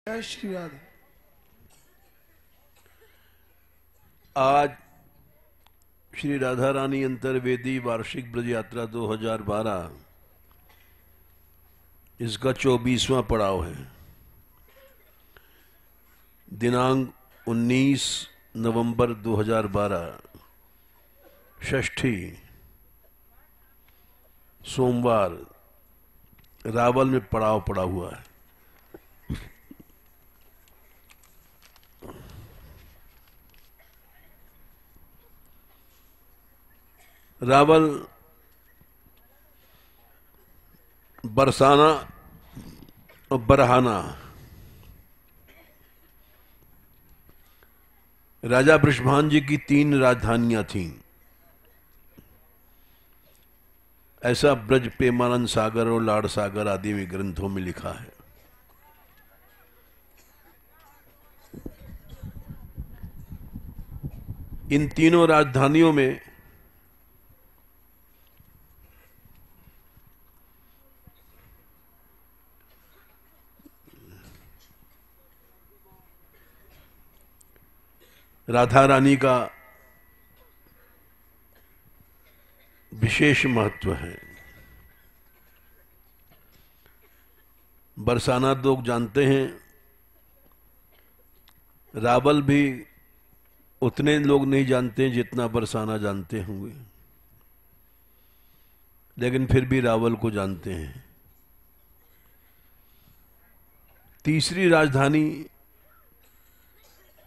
जय श्री राधे। आज श्री राधा रानी अंतर्वेदी वार्षिक ब्रज यात्रा 2012 इसका 24वां पड़ाव है। दिनांक 19 नवंबर 2012 षष्ठी सोमवार रावल में पड़ाव पड़ा हुआ है। रावल बरसाना और बरहाना राजा बृषभान जी की 3 राजधानियां थीं। ऐसा ब्रज प्रेमानंद सागर और लाड सागर आदि में ग्रंथों में लिखा है। इन तीनों राजधानियों में राधा रानी का विशेष महत्व है। बरसाना लोग जानते हैं, रावल भी उतने लोग नहीं जानते जितना बरसाना जानते होंगे, लेकिन फिर भी रावल को जानते हैं। तीसरी राजधानी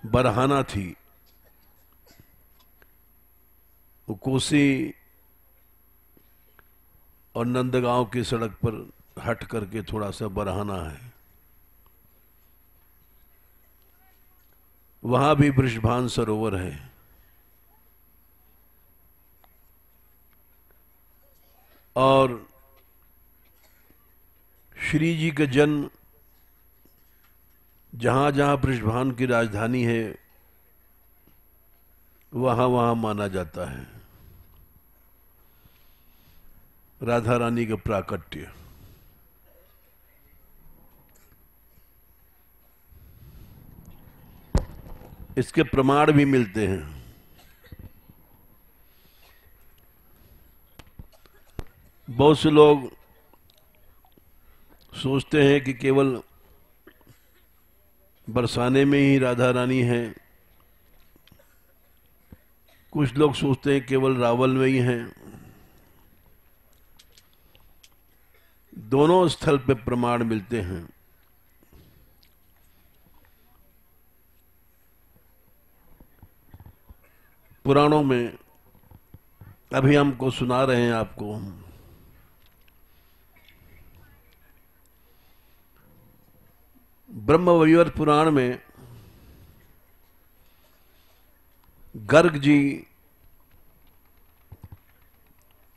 बरहाना थी। वो कोसी और नंदगांव की सड़क पर हट करके थोड़ा सा बरहाना है। वहां भी वृषभान सरोवर है। और श्री जी का जन्म जहां जहां वृषभान की राजधानी है वहां वहां माना जाता है। राधा रानी का प्राकट्य इसके प्रमाण भी मिलते हैं। बहुत से लोग सोचते हैं कि केवल बरसाने में ही राधा रानी है। कुछ लोग सोचते हैं केवल रावल में ही हैं। दोनों स्थल पे प्रमाण मिलते हैं। पुराणों में अभी हमको सुना रहे हैं आपको। ब्रह्मवैवर्त पुराण में गर्ग जी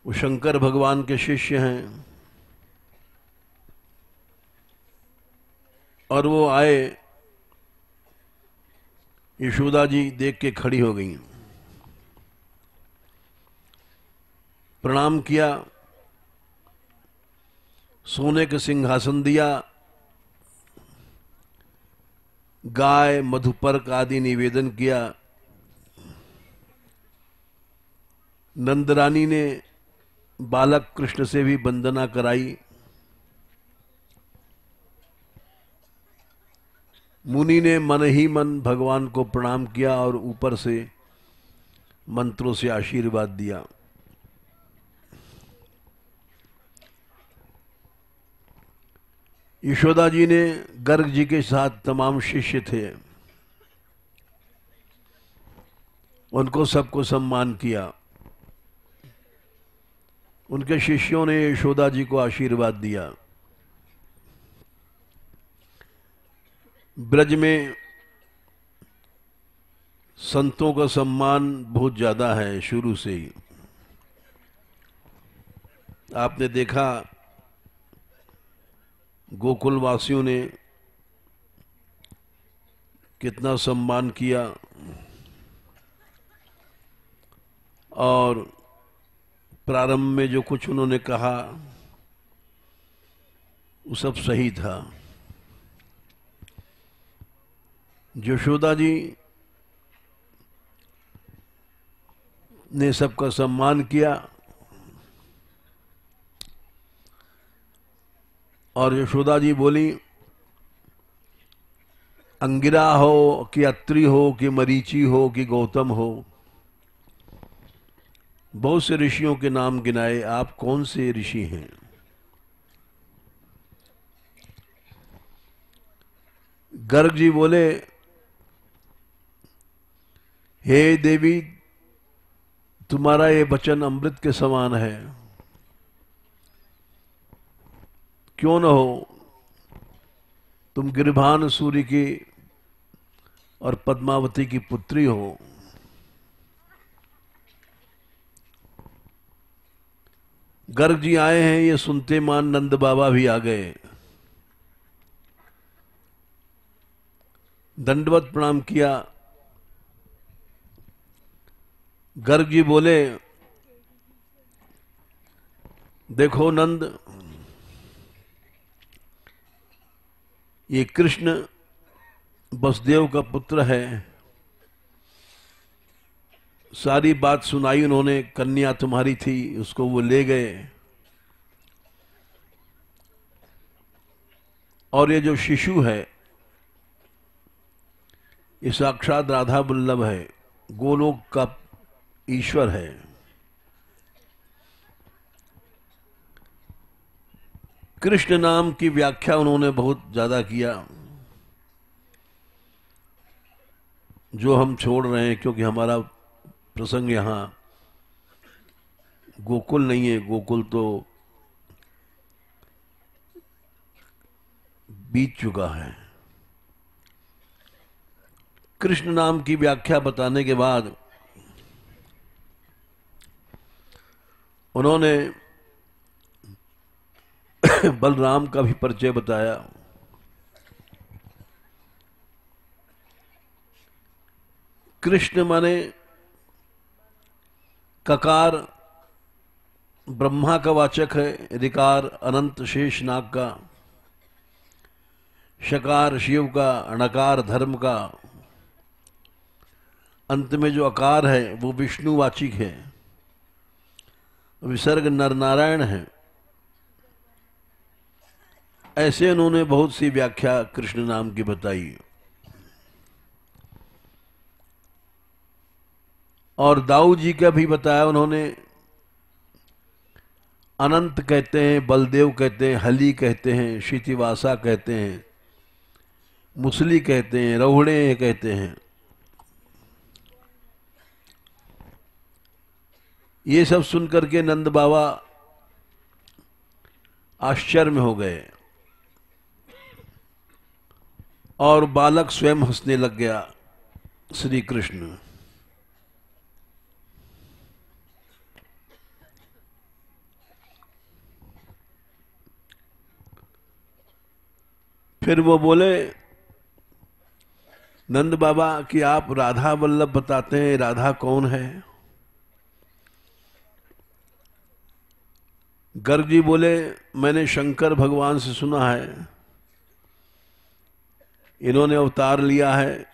वो शंकर भगवान के शिष्य हैं और वो आए, यशोदा जी देख के खड़ी हो गई, प्रणाम किया, सोने का सिंहासन दिया, गाय मधुपर्क आदि निवेदन किया। नंदरानी ने बालक कृष्ण से भी वंदना कराई। मुनि ने मन ही मन भगवान को प्रणाम किया और ऊपर से मंत्रों से आशीर्वाद दिया। यशोदा जी ने गर्ग जी के साथ तमाम शिष्य थे, उनको सबको सम्मान किया। उनके शिष्यों ने यशोदा जी को आशीर्वाद दिया। ब्रज में संतों का सम्मान बहुत ज्यादा है शुरू से ही। आपने देखा गोकुल वासियों ने कितना सम्मान किया और प्रारंभ में जो कुछ उन्होंने कहा वो सब सही था। यशोदा जी ने सबका सम्मान किया और यशोदा जी बोली, अंगिरा हो कि अत्रि हो कि मरीचि हो कि गौतम हो, बहुत से ऋषियों के नाम गिनाए, आप कौन से ऋषि हैं? गर्ग जी बोले, हे देवी, तुम्हारा ये वचन अमृत के समान है, क्यों न हो तुम गिरिभान सूर्य की और पद्मावती की पुत्री हो। गर्ग जी आए हैं, ये सुनते मान नंद बाबा भी आ गए, दंडवत प्रणाम किया। गर्ग जी बोले, देखो नंद, ये कृष्ण वसुदेव का पुत्र है। सारी बात सुनाई उन्होंने, कन्या तुम्हारी थी, उसको वो ले गए, और ये जो शिशु है ये साक्षात राधा वल्लभ है, गोलोक का ईश्वर है। कृष्ण नाम की व्याख्या उन्होंने बहुत ज्यादा किया, जो हम छोड़ रहे हैं, क्योंकि हमारा प्रसंग यहां गोकुल नहीं है, गोकुल तो बीत चुका है। कृष्ण नाम की व्याख्या बताने के बाद उन्होंने बलराम का भी परिचय बताया। कृष्ण माने ककार ब्रह्मा का वाचक है, ऋकार अनंत शेष नाग का, शकार शिव का, अणकार धर्म का, अंत में जो अकार है वो विष्णुवाचिक है, विसर्ग नर नारायण है। ऐसे उन्होंने बहुत सी व्याख्या कृष्ण नाम की बताई। और दाऊ जी का भी बताया उन्होंने, अनंत कहते हैं, बलदेव कहते हैं, हली कहते हैं, शितिवासा कहते हैं, मुसली कहते हैं, रहुड़े कहते हैं। ये सब सुनकर के नंद बाबा आश्चर्य में हो गए और बालक स्वयं हंसने लग गया। श्री कृष्ण फिर वो बोले, नंद बाबा कि आप राधा वल्लभ बताते हैं, राधा कौन है? गर्ग जी बोले, मैंने शंकर भगवान से सुना है, इन्होंने अवतार लिया है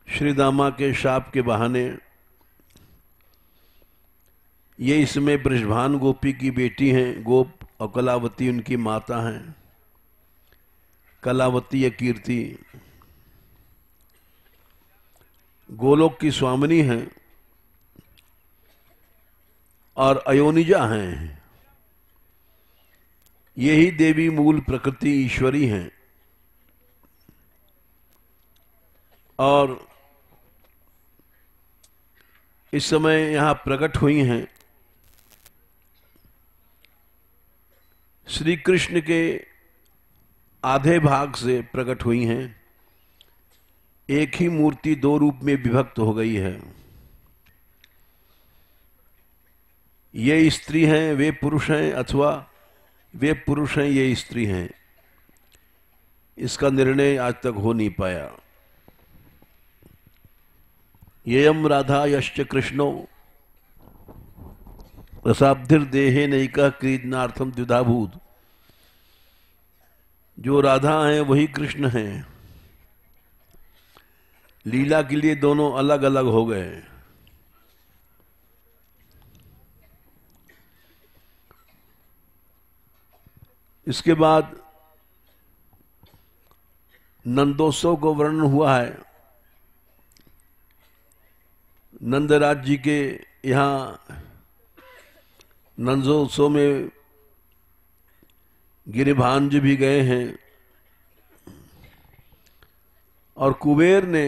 श्री दामा के शाप के बहाने। ये इसमें बृषभान गोपी की बेटी हैं, गोप, और कलावती उनकी माता हैं, कलावती या कीर्ति गोलोक की स्वामिनी हैं और अयोनिजा हैं। यही देवी मूल प्रकृति ईश्वरी हैं और इस समय यहां प्रकट हुई हैं। श्री कृष्ण के आधे भाग से प्रकट हुई हैं, एक ही मूर्ति दो रूप में विभक्त हो गई है। ये स्त्री हैं, वे पुरुष हैं, अथवा वे पुरुष हैं, ये स्त्री हैं, इसका निर्णय आज तक हो नहीं पाया। येयम राधा यश्च कृष्णो रसाब्धिर्देहे नैका क्रीडनार्थम द्विधाभूत। जो राधा हैं वही कृष्ण हैं, लीला के लिए दोनों अलग अलग हो गए। इसके बाद नंदोत्सव को वर्णन हुआ है। नंदराज जी के यहाँ नंदोत्सव में गिरिभान जी भी गए हैं और कुबेर ने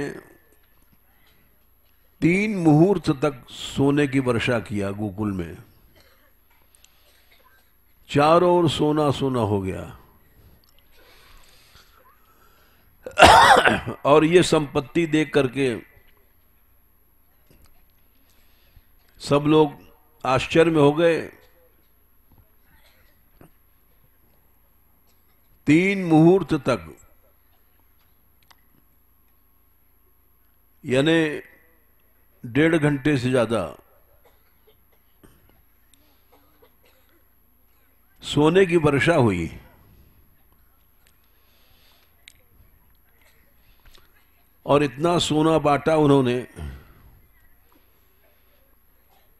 3 मुहूर्त तक सोने की वर्षा किया गोकुल में। चारों ओर सोना सोना हो गया और ये संपत्ति देख करके सब लोग आश्चर्य में हो गए। 3 मुहूर्त तक, यानी 1.5 घंटे से ज्यादा सोने की वर्षा हुई। और इतना सोना बांटा उन्होंने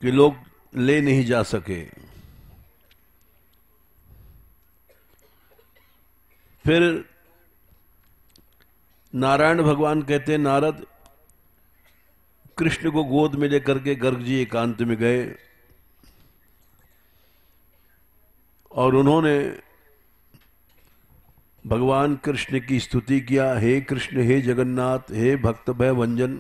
कि लोग ले नहीं जा सके। फिर नारायण भगवान कहते, नारद कृष्ण को गोद में लेकर के गर्ग जी एकांत में गए और उन्होंने भगवान कृष्ण की स्तुति किया। हे कृष्ण, हे जगन्नाथ, हे भक्त भय भंजन,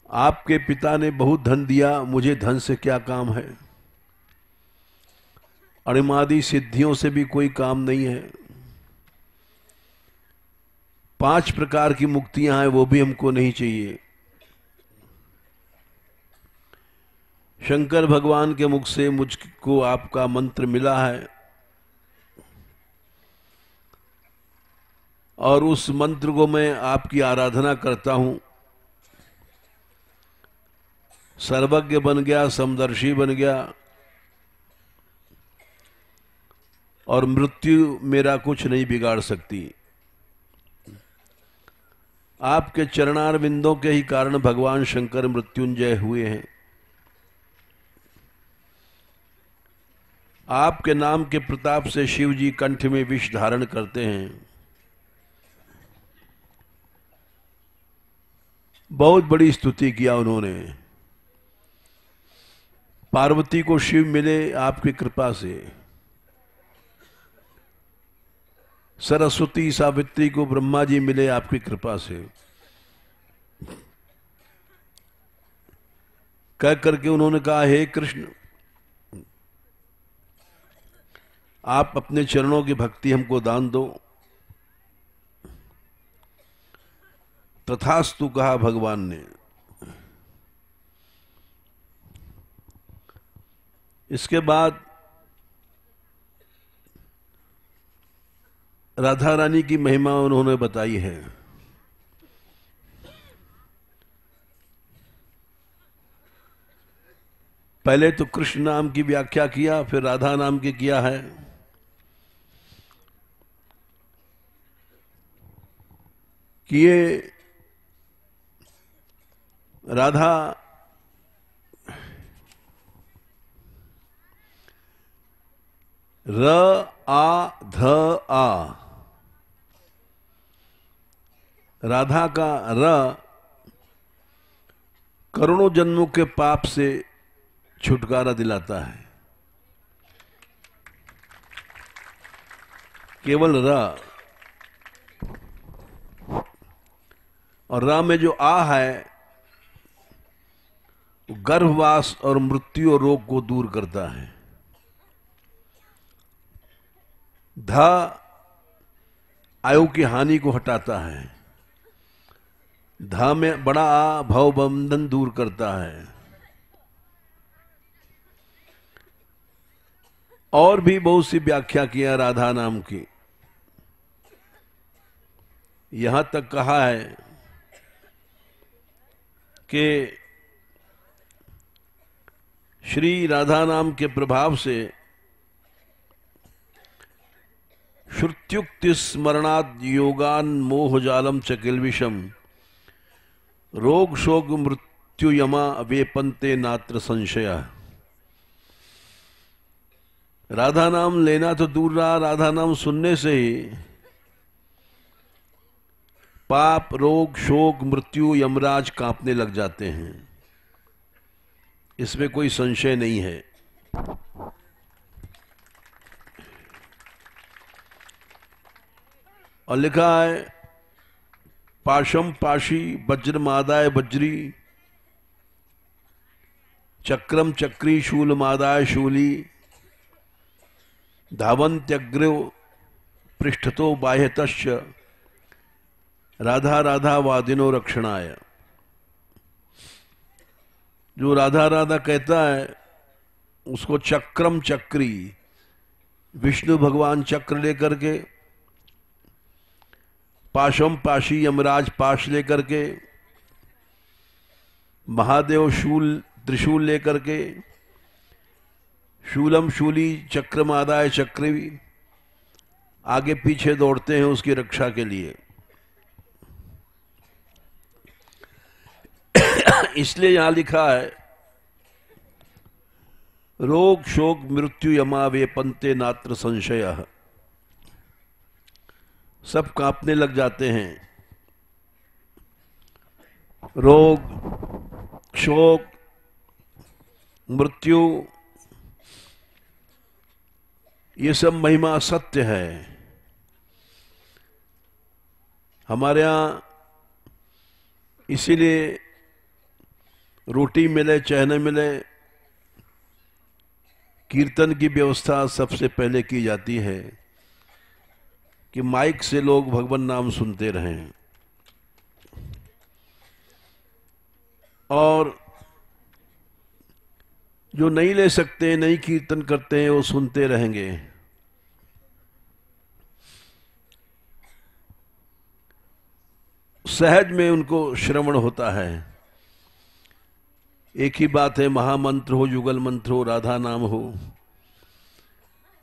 आपके पिता ने बहुत धन दिया, मुझे धन से क्या काम है, अणिमादि सिद्धियों से भी कोई काम नहीं है। 5 प्रकार की मुक्तियां हैं, वो भी हमको नहीं चाहिए। शंकर भगवान के मुख से मुझको आपका मंत्र मिला है और उस मंत्र को मैं आपकी आराधना करता हूं। सर्वज्ञ बन गया, समदर्शी बन गया और मृत्यु मेरा कुछ नहीं बिगाड़ सकती। आपके चरणार बिंदों के ही कारण भगवान शंकर मृत्युंजय हुए हैं। आपके नाम के प्रताप से शिव जी कंठ में विष धारण करते हैं। बहुत बड़ी स्तुति किया उन्होंने। पार्वती को शिव मिले आपकी कृपा से, सरस्वती सावित्री को ब्रह्मा जी मिले आपकी कृपा से, कह करके उन्होंने कहा, हे कृष्ण, आप अपने चरणों की भक्ति हमको दान दो। तथास्तु कहा भगवान ने। इसके बाद राधा रानी की महिमा उन्होंने बताई है। पहले तो कृष्ण नाम की व्याख्या किया, फिर राधा नाम की किया है। कि ये राधा र आ ध आ, राधा का र करोड़ों जन्मों के पाप से छुटकारा दिलाता है। केवल र, और र में जो आ है गर्भवास और मृत्यु और रोग को दूर करता है। ध आयु की हानि को हटाता है। ध में बड़ा आ भव बंधन दूर करता है। और भी बहुत सी व्याख्या किया राधा नाम की। यहां तक कहा है कि श्री राधा नाम के प्रभाव से श्रुत्युक्ति स्मरणाद योगान मोहजालम च किल्बिषम रोग शोक मृत्यु यमा वेपन्ते नात्र संशय। राधा नाम लेना तो दूर रहा, राधा नाम सुनने से ही पाप रोग शोक मृत्यु यमराज कांपने लग जाते हैं, इसमें कोई संशय नहीं है। और लिखा है पाशम पाशी वज्र मादाय वज्री चक्रम चक्री शूल मादाय शूली धावंत्यग्रव पृष्ठतो बाह्यतश्च राधा राधा वादिनो रक्षणाय। जो राधा राधा कहता है उसको चक्रम चक्री, विष्णु भगवान चक्र लेकर के, पाशम पाशी यमराज पाश लेकर के, महादेव शूल त्रिशूल लेकर के, शूलम शूली चक्रम आदाय चक्री आगे पीछे दौड़ते हैं उसकी रक्षा के लिए। इसलिए यहां लिखा है रोग शोक मृत्यु यमा वेपन्ते नात्र संशय। सब कांपने लग जाते हैं। रोग शोक मृत्यु ये सब महिमा सत्य है। हमारे यहां इसीलिए रोटी मिले चाहे न मिले कीर्तन की व्यवस्था सबसे पहले की जाती है कि माइक से लोग भगवान नाम सुनते रहें। और जो नहीं ले सकते, नहीं कीर्तन करते हैं, वो सुनते रहेंगे। सहज में उनको श्रवण होता है। एक ही बात है, महामंत्र हो युगल मंत्र हो राधा नाम हो,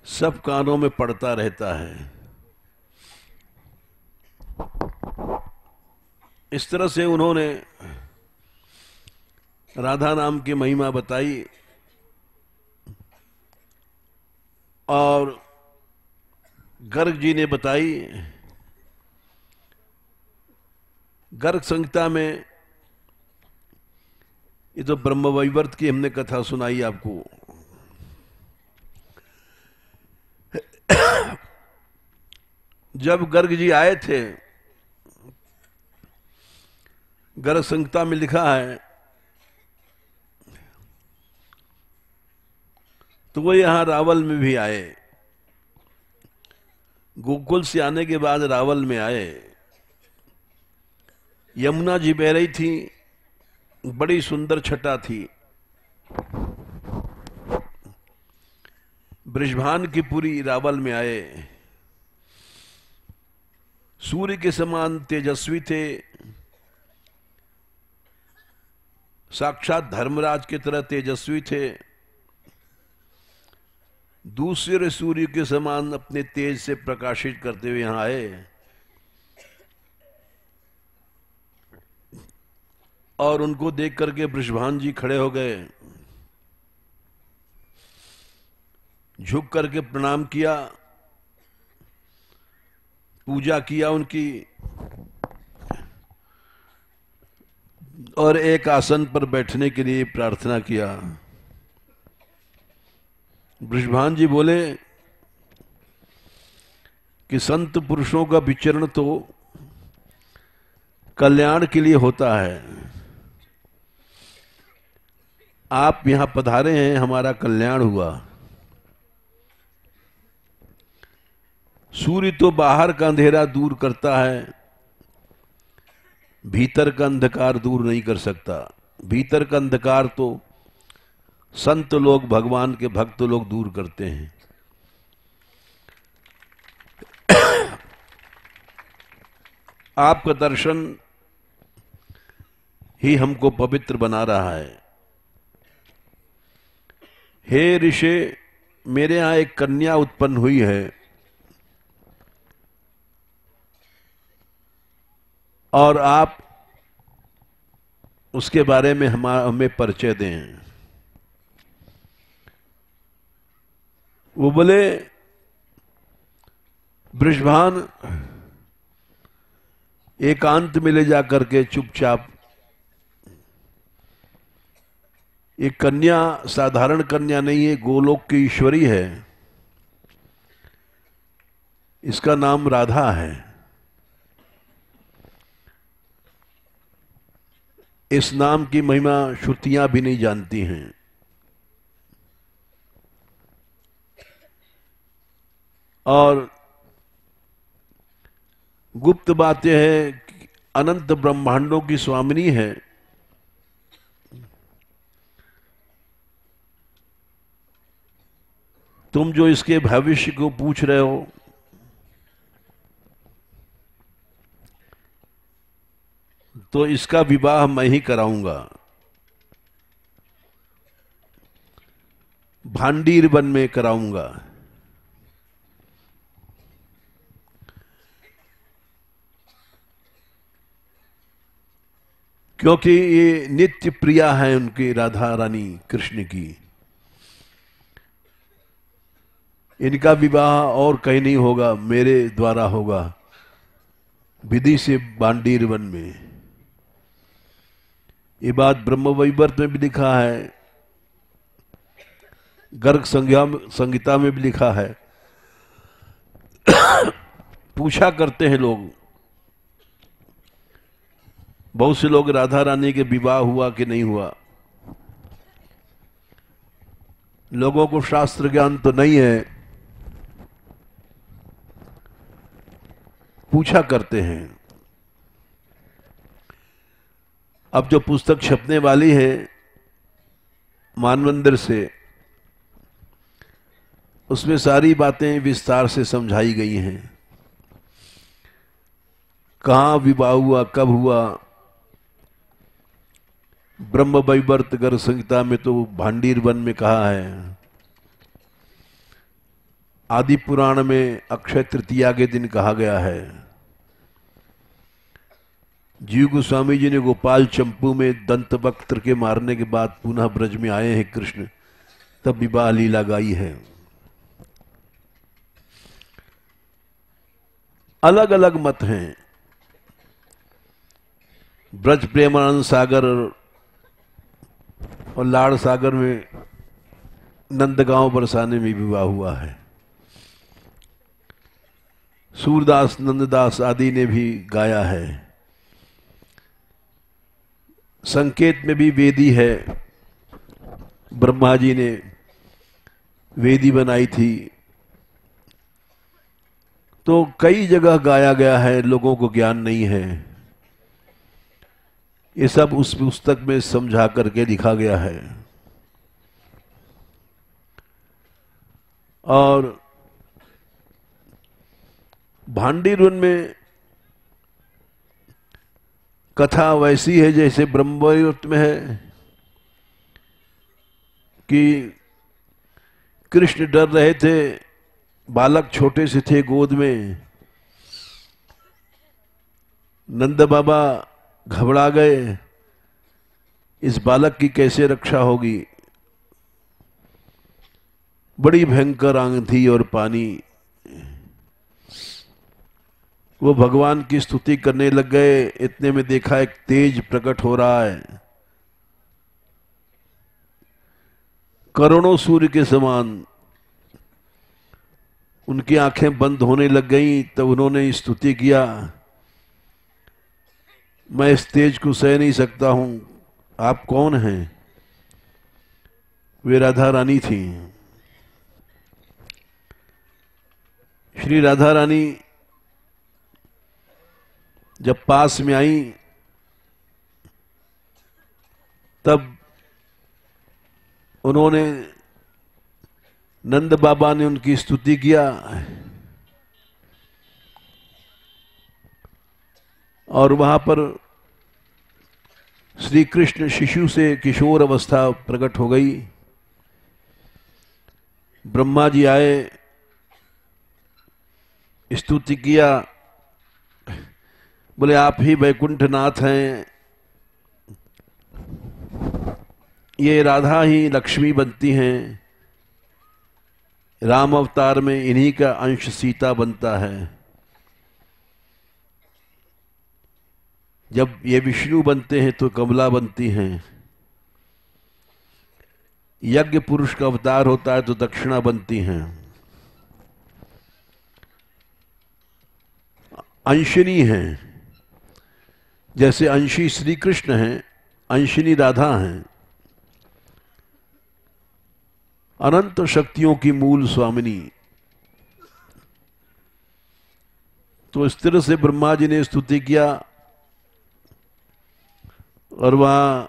सब कानों में पड़ता रहता है। इस तरह से उन्होंने राधा नाम की महिमा बताई। और गर्ग जी ने बताई। गर्ग संहिता में ये तो ब्रह्मवैवर्त की हमने कथा सुनाई आपको। जब गर्ग जी आए थे, गर्ग संहिता में लिखा है, तो वो यहां रावल में भी आए। गोकुल से आने के बाद रावल में आए। यमुना जी बह रही थी, बड़ी सुंदर छटा थी। बृषभान की पुरी रावल में आए। सूर्य के समान तेजस्वी थे, साक्षात धर्मराज की तरह तेजस्वी थे। दूसरे सूर्य के समान अपने तेज से प्रकाशित करते हुए यहां आए। और उनको देख करके बृषभान जी खड़े हो गए, झुक करके प्रणाम किया, पूजा किया उनकी, और एक आसन पर बैठने के लिए प्रार्थना किया। बृषभान जी बोले कि संत पुरुषों का विचरण तो कल्याण के लिए होता है। आप यहां पधारे हैं, हमारा कल्याण हुआ। सूर्य तो बाहर का अंधेरा दूर करता है, भीतर का अंधकार दूर नहीं कर सकता। भीतर का अंधकार तो संत लोग, भगवान के भक्त लोग दूर करते हैं। आपका दर्शन ही हमको पवित्र बना रहा है। हे ऋषि, मेरे यहां एक कन्या उत्पन्न हुई है। और आप उसके बारे में हमें परिचय दें। वो बोले, वृषभान एकांत में ले जाकर के चुपचाप, एक कन्या साधारण कन्या नहीं है, गोलोक की ईश्वरी है, इसका नाम राधा है। इस नाम की महिमा श्रुतियां भी नहीं जानती हैं। और गुप्त बात यह है कि अनंत ब्रह्मांडों की स्वामिनी है। तुम जो इसके भविष्य को पूछ रहे हो, तो इसका विवाह मैं ही कराऊंगा, भांडीर वन में कराऊंगा। क्योंकि ये नित्य प्रिया है उनकी, राधा रानी कृष्ण की। इनका विवाह और कहीं नहीं होगा, मेरे द्वारा होगा, विधि से बांडीर वन में। ये बात ब्रह्म वैवर्त में भी लिखा है, गर्ग संहिता में भी लिखा है। पूछा करते हैं लोग, बहुत से लोग, राधा रानी के विवाह हुआ कि नहीं हुआ। लोगों को शास्त्र ज्ञान तो नहीं है, पूछा करते हैं। अब जो पुस्तक छपने वाली है मानवंदर से, उसमें सारी बातें विस्तार से समझाई गई हैं। कहाँ विवाह हुआ, कब हुआ। ब्रह्म वैवर्त गर्ग संहिता में तो भांडीर वन में कहा है। आदि पुराण में अक्षय तृतीया के दिन कहा गया है। जीव गोस्वामी जी ने गोपाल चंपू में दंत वक्त्र के मारने के बाद पुनः ब्रज में आए हैं कृष्ण, तब विवाह लीला गाई है। अलग अलग मत हैं। ब्रज प्रेमानंद सागर और लाड़ सागर में नंदगांव बरसाने में विवाह हुआ है। सूरदास नंददास आदि ने भी गाया है। संकेत में भी वेदी है, ब्रह्मा जी ने वेदी बनाई थी। तो कई जगह गाया गया है, लोगों को ज्ञान नहीं है। ये सब उस पुस्तक में समझा करके लिखा गया है। और भांडीर वन में कथा वैसी है जैसे ब्रह्मवैवर्त में है कि कृष्ण डर रहे थे, बालक छोटे से थे गोद में। नंद बाबा घबरा गए, इस बालक की कैसे रक्षा होगी। बड़ी भयंकर आंधी और पानी। वो भगवान की स्तुति करने लग गए। इतने में देखा एक तेज प्रकट हो रहा है, करोड़ों सूर्य के समान। उनकी आंखें बंद होने लग गईं। तब उन्होंने स्तुति किया, मैं इस तेज को सह नहीं सकता हूं, आप कौन हैं। वे राधा रानी थी। श्री राधा रानी जब पास में आई, तब उन्होंने, नंद बाबा ने उनकी स्तुति किया और वहां पर श्री कृष्ण शिशु से किशोर अवस्था प्रकट हो गई। ब्रह्मा जी आए, स्तुति किया, बोले आप ही वैकुंठनाथ हैं, ये राधा ही लक्ष्मी बनती हैं, राम अवतार में इन्हीं का अंश सीता बनता है। जब ये विष्णु बनते हैं तो कमला बनती हैं, यज्ञ पुरुष का अवतार होता है तो दक्षिणा बनती हैं। अंशिनी हैं, जैसे अंशी श्री कृष्ण हैं, अंशिनी राधा हैं, अनंत शक्तियों की मूल स्वामिनी। तो इस तरह से ब्रह्मा जी ने स्तुति किया और वहां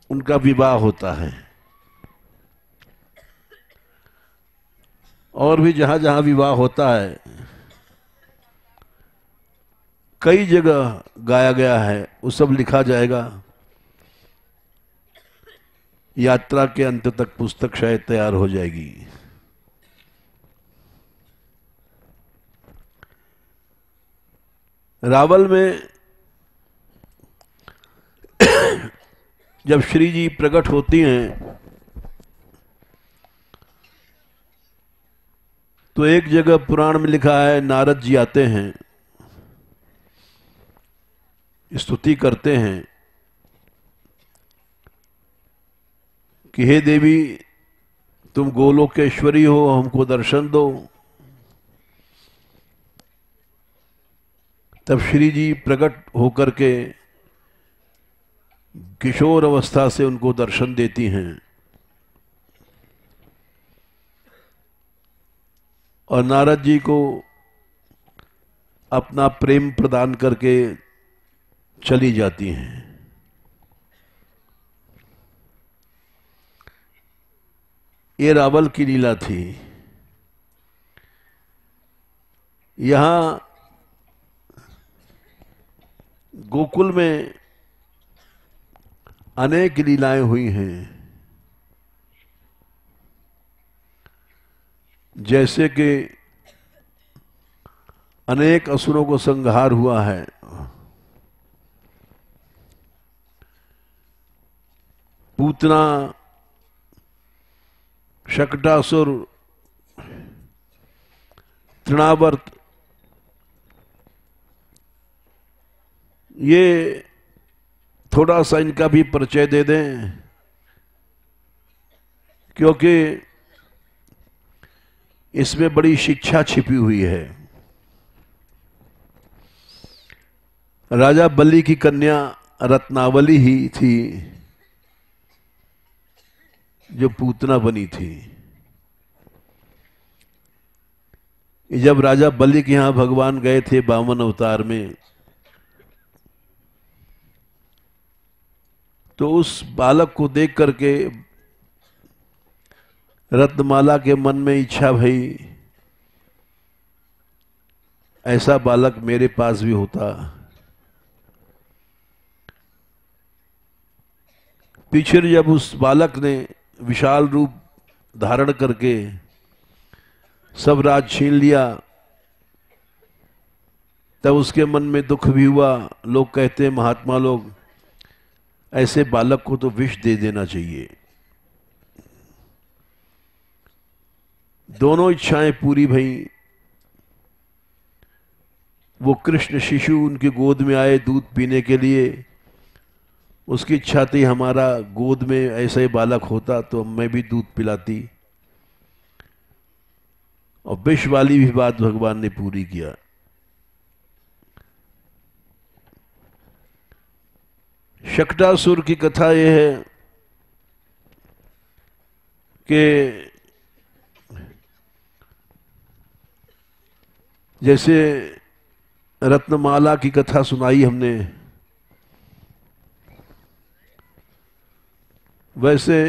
उनका विवाह होता है। और भी जहां जहां विवाह होता है कई जगह गाया गया है, वो सब लिखा जाएगा। यात्रा के अंत तक पुस्तक शायद तैयार हो जाएगी। रावल में जब श्री जी प्रकट होती हैं तो एक जगह पुराण में लिखा है, नारद जी आते हैं, स्तुति करते हैं कि हे देवी तुम गोलोकेश्वरी हो, हमको दर्शन दो। तब श्री जी प्रकट होकर के किशोर अवस्था से उनको दर्शन देती हैं और नारद जी को अपना प्रेम प्रदान करके चली जाती हैं। ये रावल की लीला थी। यहां गोकुल में अनेक लीलाएं हुई हैं, जैसे कि अनेक असुरों को संहार हुआ है। पूतना, शकटासुर, तृणावर्त, ये थोड़ा सा इनका भी परिचय दे दें, क्योंकि इसमें बड़ी शिक्षा छिपी हुई है। राजा बलि की कन्या रत्नावली ही थी जो पूतना बनी थी। जब राजा बलि के यहां भगवान गए थे वामन अवतार में, तो उस बालक को देख करके रत्नमाला के मन में इच्छा भई, ऐसा बालक मेरे पास भी होता। पीछे जब उस बालक ने विशाल रूप धारण करके सब राज छीन लिया, तब उसके मन में दुख भी हुआ। लोग कहते हैं, महात्मा लोग, ऐसे बालक को तो विष दे देना चाहिए। दोनों इच्छाएं पूरी भई। वो कृष्ण शिशु उनकी गोद में आए दूध पीने के लिए। उसकी इच्छा थी हमारा गोद में ऐसा ही बालक होता तो मैं भी दूध पिलाती, और विष वाली भी बात भगवान ने पूरी किया। शकटासुर की कथा यह है कि जैसे रत्नमाला की कथा सुनाई हमने, वैसे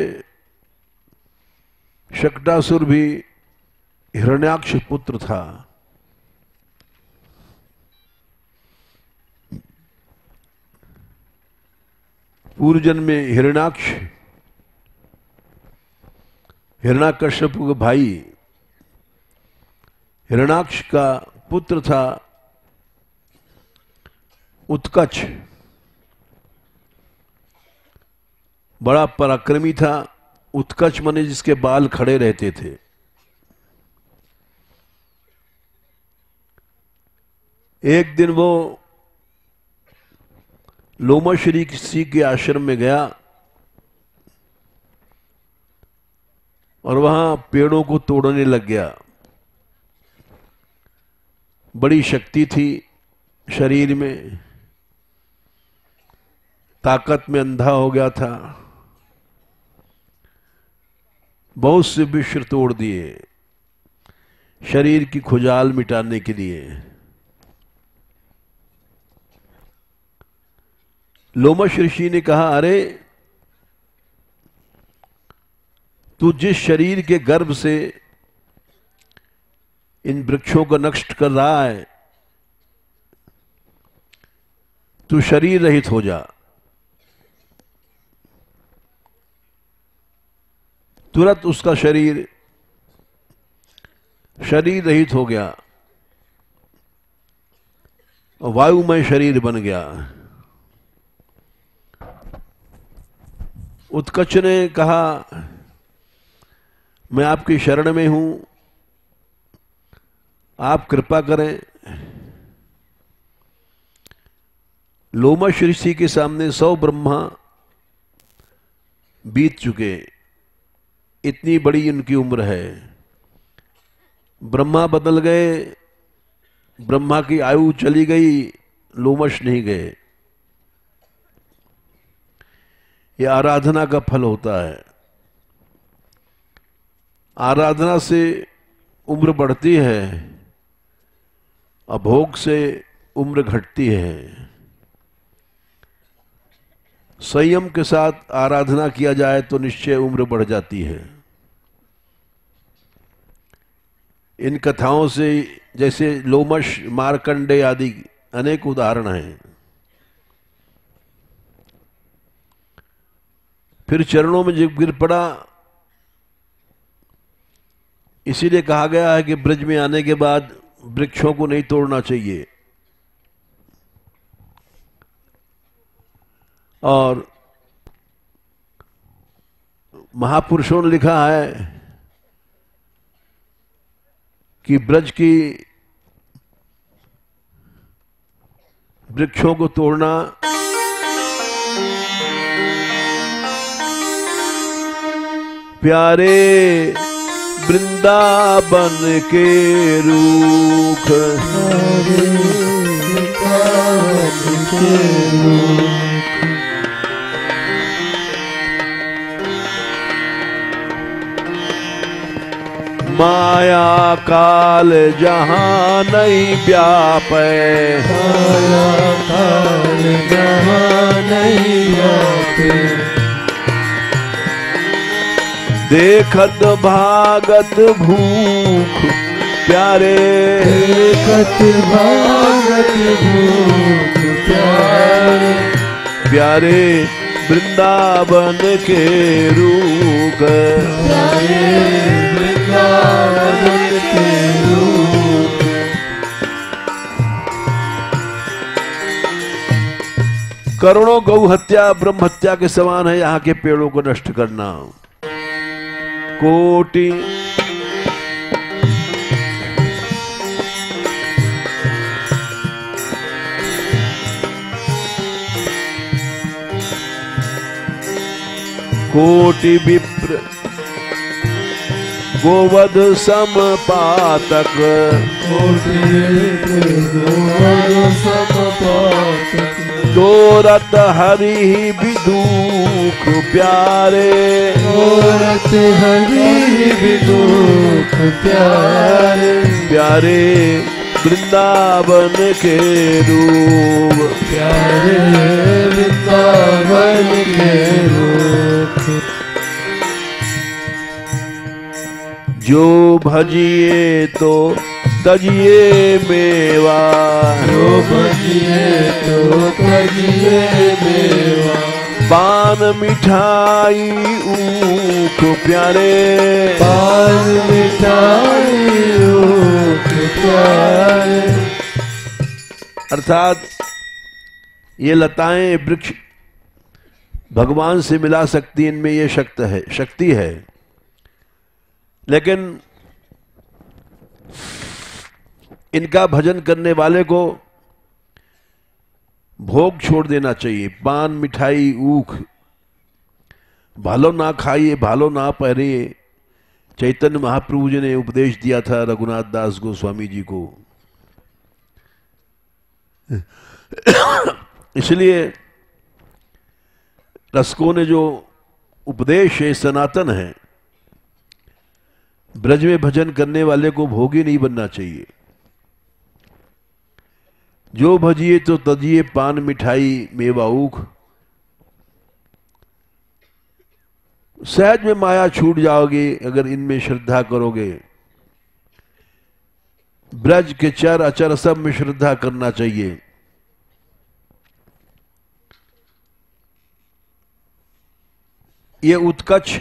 शकटासुर भी हिरण्याक्ष पुत्र था। पूर्व जन्म में हिरण्याकश्यप का भाई हिरण्याक्ष का पुत्र था। उत्कच बड़ा पराक्रमी था। उत्कच माने जिसके बाल खड़े रहते थे। एक दिन वो लोमश ऋषि के आश्रम में गया और वहां पेड़ों को तोड़ने लग गया। बड़ी शक्ति थी शरीर में, ताकत में अंधा हो गया था। बहुत से वृक्ष तोड़ दिए शरीर की खुजाल मिटाने के लिए। लोमश ऋषि ने कहा, अरे तू जिस शरीर के गर्भ से इन वृक्षों को नष्ट कर रहा है, तू शरीर रहित हो जा। तुरंत उसका शरीर रहित हो गया और वायुमय शरीर बन गया। उत्कच ने कहा, मैं आपकी शरण में हूं, आप कृपा करें। लोमश ऋषि के सामने 100 ब्रह्मा बीत चुके, इतनी बड़ी उनकी उम्र है। ब्रह्मा बदल गए, ब्रह्मा की आयु चली गई, लोमश नहीं गए। यह आराधना का फल होता है। आराधना से उम्र बढ़ती है और भोग से उम्र घटती है। संयम के साथ आराधना किया जाए तो निश्चय उम्र बढ़ जाती है। इन कथाओं से, जैसे लोमश, मार्कंडे आदि अनेक उदाहरण हैं। फिर चरणों में जब गिर पड़ा, इसीलिए कहा गया है कि ब्रज में आने के बाद वृक्षों को नहीं तोड़ना चाहिए। और महापुरुषों ने लिखा है कि ब्रज की वृक्षों को तोड़ना प्यारे वृंदावन के रूख, माया काल जहां नहीं व्यापे, माया काल जहां नहीं व्यापे, देखत भागत भूख प्यारे, देखत भागत भूख प्यारे, प्यारे वृंदावन के रूख, प्यारे वृंदावन के रूख। करोड़ों गौ हत्या ब्रह्म हत्या के समान है यहाँ के पेड़ों को नष्ट करना। कोटि कोटि विप्र गोवध सम पातक, कोटि विप्र गोवध सम पातक, दोरत हरि विदुख प्यारे, दोरत हरि विदुख प्यारे, प्यारे वृंदावन के रूप, प्यारे वृंदावन के रूप। जो भजिए तो तजिए मेवा, जो भजिए तो तजिए मेवा, पान मिठाई ऊख प्यारे, पान मिठाई ऊख प्यारे। अर्थात ये लताएं वृक्ष भगवान से मिला सकती, इनमें ये शक्ति है, लेकिन इनका भजन करने वाले को भोग छोड़ देना चाहिए। पान मिठाई ऊख भालो ना खाइए, भालो ना पहनिए। चैतन्य महाप्रभु जी ने उपदेश दिया था रघुनाथ दास गोस्वामी जी को। इसलिए रसकों ने जो उपदेश है सनातन है, ब्रज में भजन करने वाले को भोगी नहीं बनना चाहिए। जो भजिए तो तजिए पान मिठाई मेवा ऊख, सहज में माया छूट जाओगे अगर इनमें श्रद्धा करोगे। ब्रज के चर अचर सब में श्रद्धा करना चाहिए। ये उत्कच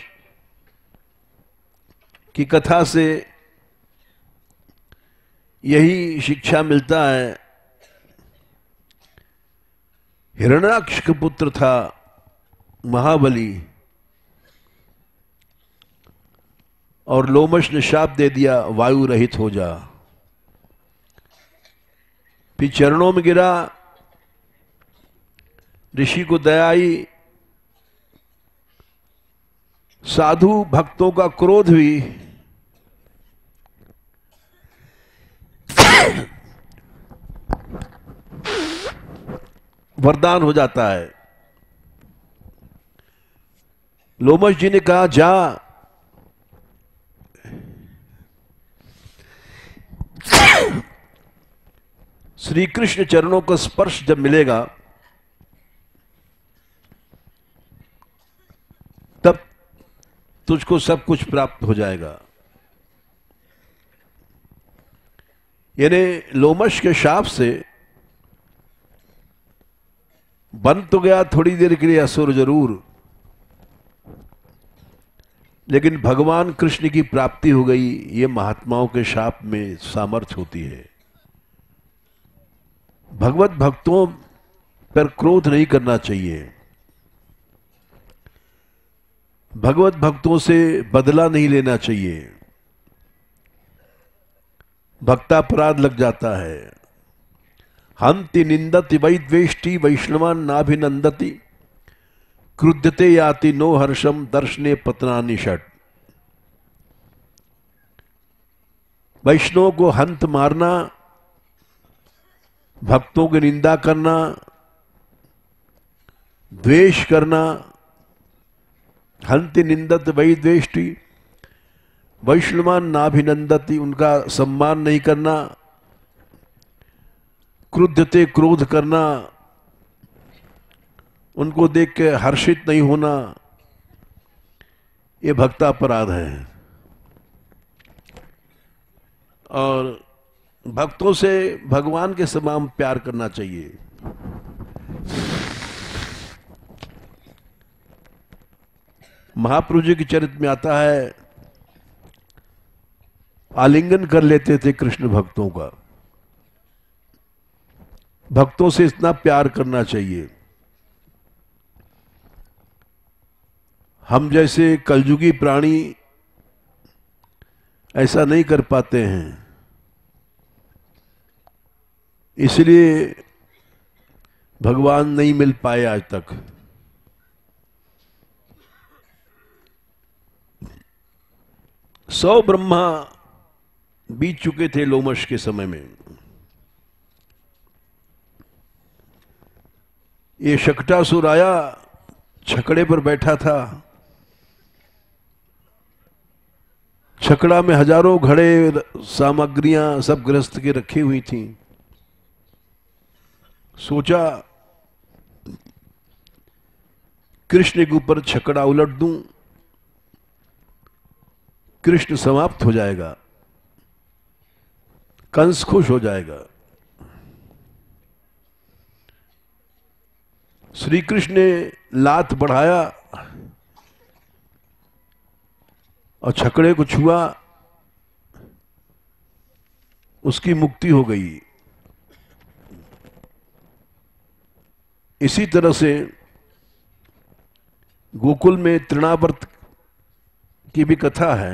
की कथा से यही शिक्षा मिलता है। हिरण्याक्ष का पुत्र था महाबली, और लोमश ने शाप दे दिया वायु रहित हो जा। फिर चरणों में गिरा, ऋषि को दया आई, साधु भक्तों का क्रोध भी वरदान हो जाता है। लोमश जी ने कहा जा, श्री कृष्ण चरणों का स्पर्श जब मिलेगा तब तुझको सब कुछ प्राप्त हो जाएगा। यानी लोमश के शाप से बन तो गया थोड़ी देर के लिए असुर जरूर, लेकिन भगवान कृष्ण की प्राप्ति हो गई। ये महात्माओं के शाप में सामर्थ्य होती है। भगवत भक्तों पर क्रोध नहीं करना चाहिए। भगवत भक्तों से बदला नहीं लेना चाहिए। भक्तापराध लग जाता है। हंति निंदति वैद्वेष्टि वैष्णवान नाभिनंदति, क्रुद्धते याति नो हर्षम दर्शने पतनानि षट। वैष्णव को हंत मारना, भक्तों की निंदा करना, द्वेष करना, हंति निंदत वैद्वेष्टि वैष्णवान नाभिनंदति, उनका सम्मान नहीं करना, क्रुद्धते क्रोध करना, उनको देख के हर्षित नहीं होना, ये भक्तापराध है। और भक्तों से भगवान के समान प्यार करना चाहिए। महाप्रभु जी के चरित्र में आता है, आलिंगन कर लेते थे कृष्ण भक्तों का। भक्तों से इतना प्यार करना चाहिए। हम जैसे कलयुगी प्राणी ऐसा नहीं कर पाते हैं, इसलिए भगवान नहीं मिल पाए आज तक। सौ ब्रह्मा बीत चुके थे लोमश के समय में। ये शकटासुर आया, छकड़े पर बैठा था। छकड़ा में हजारों घड़े सामग्रियां सब गृहस्थ की रखी हुई थीं। सोचा कृष्ण के ऊपर छकड़ा उलट दूं, कृष्ण समाप्त हो जाएगा, कंस खुश हो जाएगा। श्री कृष्ण ने लात बढ़ाया और छकड़े को छुआ, उसकी मुक्ति हो गई। इसी तरह से गोकुल में तृणावर्त की भी कथा है।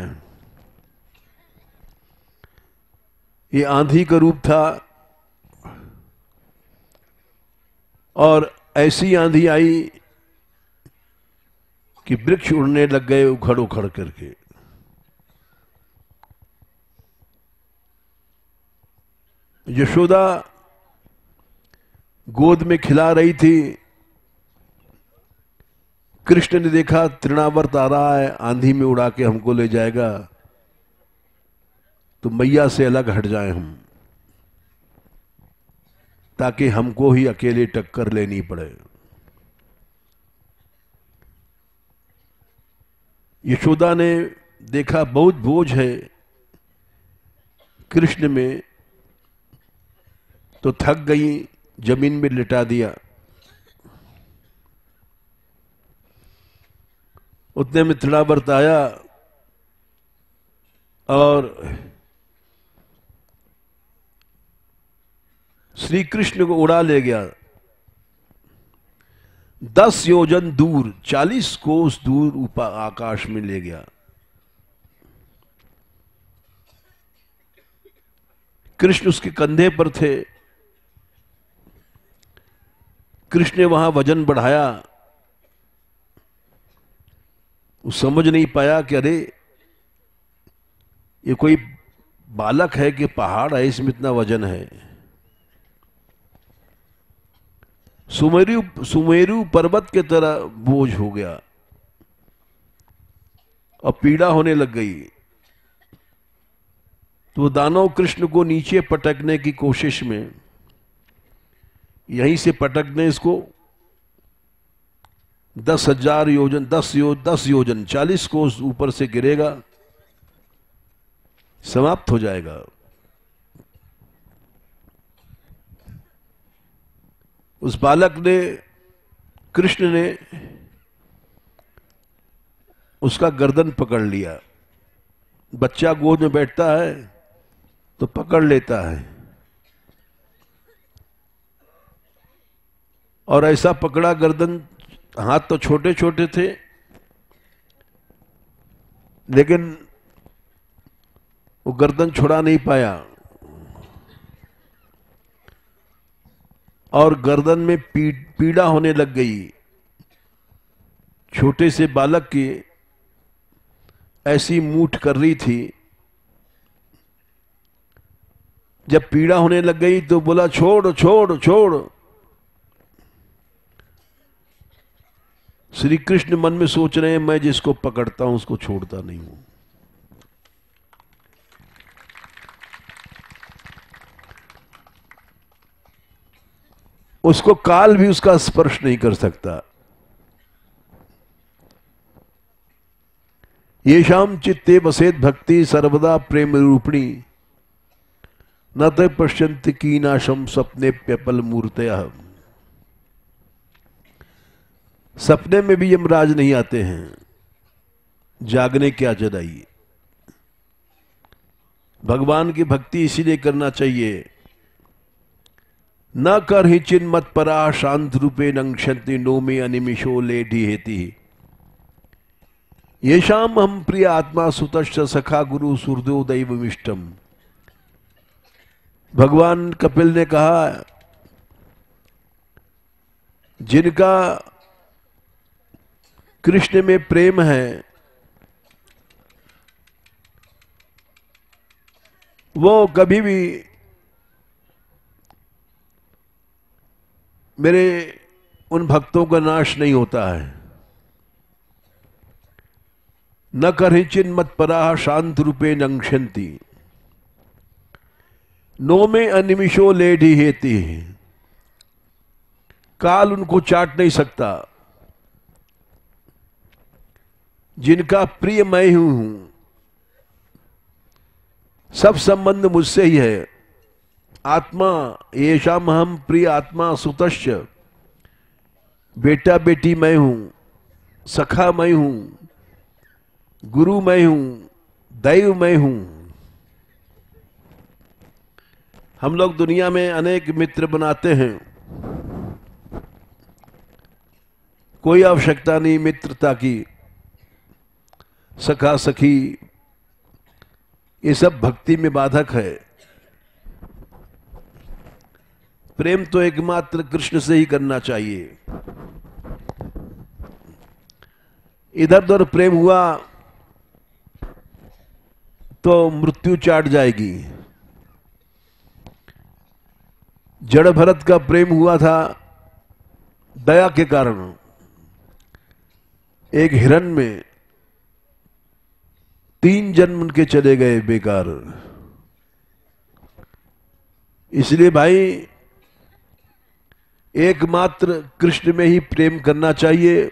ये आंधी का रूप था और ऐसी आंधी आई कि वृक्ष उड़ने लग गए उखड़ उखड़ करके। यशोदा गोद में खिला रही थी। कृष्ण ने देखा तृणावर्त आ रहा है, आंधी में उड़ा के हमको ले जाएगा, तो मैया से अलग हट जाएं हम, ताकि हमको ही अकेले टक्कर लेनी पड़े। यशोदा ने देखा बहुत बोझ है कृष्ण में, तो थक गई, जमीन में लिटा दिया। उतने में तृणावर्त आया और श्री कृष्ण को उड़ा ले गया। 10 योजन दूर, 40 कोस दूर ऊपर आकाश में ले गया। कृष्ण उसके कंधे पर थे। कृष्ण ने वहां वजन बढ़ाया। वो समझ नहीं पाया कि अरे ये कोई बालक है कि पहाड़ है, इसमें इतना वजन है। सुमेरु पर्वत के तरह बोझ हो गया और पीड़ा होने लग गई। तो दानव कृष्ण को नीचे पटकने की कोशिश में, यहीं से पटकने इसको 10,000 योजन 10 योजन 40 कोस ऊपर से गिरेगा, समाप्त हो जाएगा। उस बालक ने, कृष्ण ने उसका गर्दन पकड़ लिया। बच्चा गोद में बैठता है तो पकड़ लेता है, और ऐसा पकड़ा गर्दन। हाथ तो छोटे छोटे थे, लेकिन वो गर्दन छुड़ा नहीं पाया, और गर्दन में पीड़ा होने लग गई। छोटे से बालक की ऐसी मूठ कर रही थी। जब पीड़ा होने लग गई तो बोला छोड़ छोड़ छोड़। श्री कृष्ण मन में सोच रहे हैं मैं जिसको पकड़ता हूं उसको छोड़ता नहीं हूं। उसको काल भी उसका स्पर्श नहीं कर सकता। येषाम चित्ते बसेत भक्ति सर्वदा प्रेम रूपिणी न ते पश्यन्ति कीनाशम सपने प्यपल मूर्तयः। सपने में भी यमराज नहीं आते हैं, जागने क्या जदाई। भगवान की भक्ति इसीलिए करना चाहिए। न कर ही चिन्मत परा शांत रूपे नंक्षन्ति नो में अनिमिषो लेढी हेति। येषाम हम प्रिय आत्मा सुतश्च सखा गुरु सूर्यो दैवमिष्टम। भगवान कपिल ने कहा जिनका कृष्ण में प्रेम है वो कभी भी मेरे उन भक्तों का नाश नहीं होता है। न करहि चिन्मत पराः शांत रूपे नंक्षन्ति नो में अनिमिषो लेढी हेति। काल उनको चाट नहीं सकता। जिनका प्रिय मैं हूं, सब संबंध मुझसे ही है। आत्मा येषाम हम प्रिय आत्मा सुतश्च, बेटा बेटी मैं हूं, सखा मैं हूं, गुरु मैं हूं, दैव मैं हूं। हम लोग दुनिया में अनेक मित्र बनाते हैं, कोई आवश्यकता नहीं मित्रता की, सखा सखी, ये सब भक्ति में बाधक है। प्रेम तो एकमात्र कृष्ण से ही करना चाहिए। इधर उधर प्रेम हुआ तो मृत्यु चाट जाएगी। जड़ भरत का प्रेम हुआ था दया के कारण। एक हिरण में 3 जन्म उनके चले गए बेकार। इसलिए भाई एकमात्र कृष्ण में ही प्रेम करना चाहिए।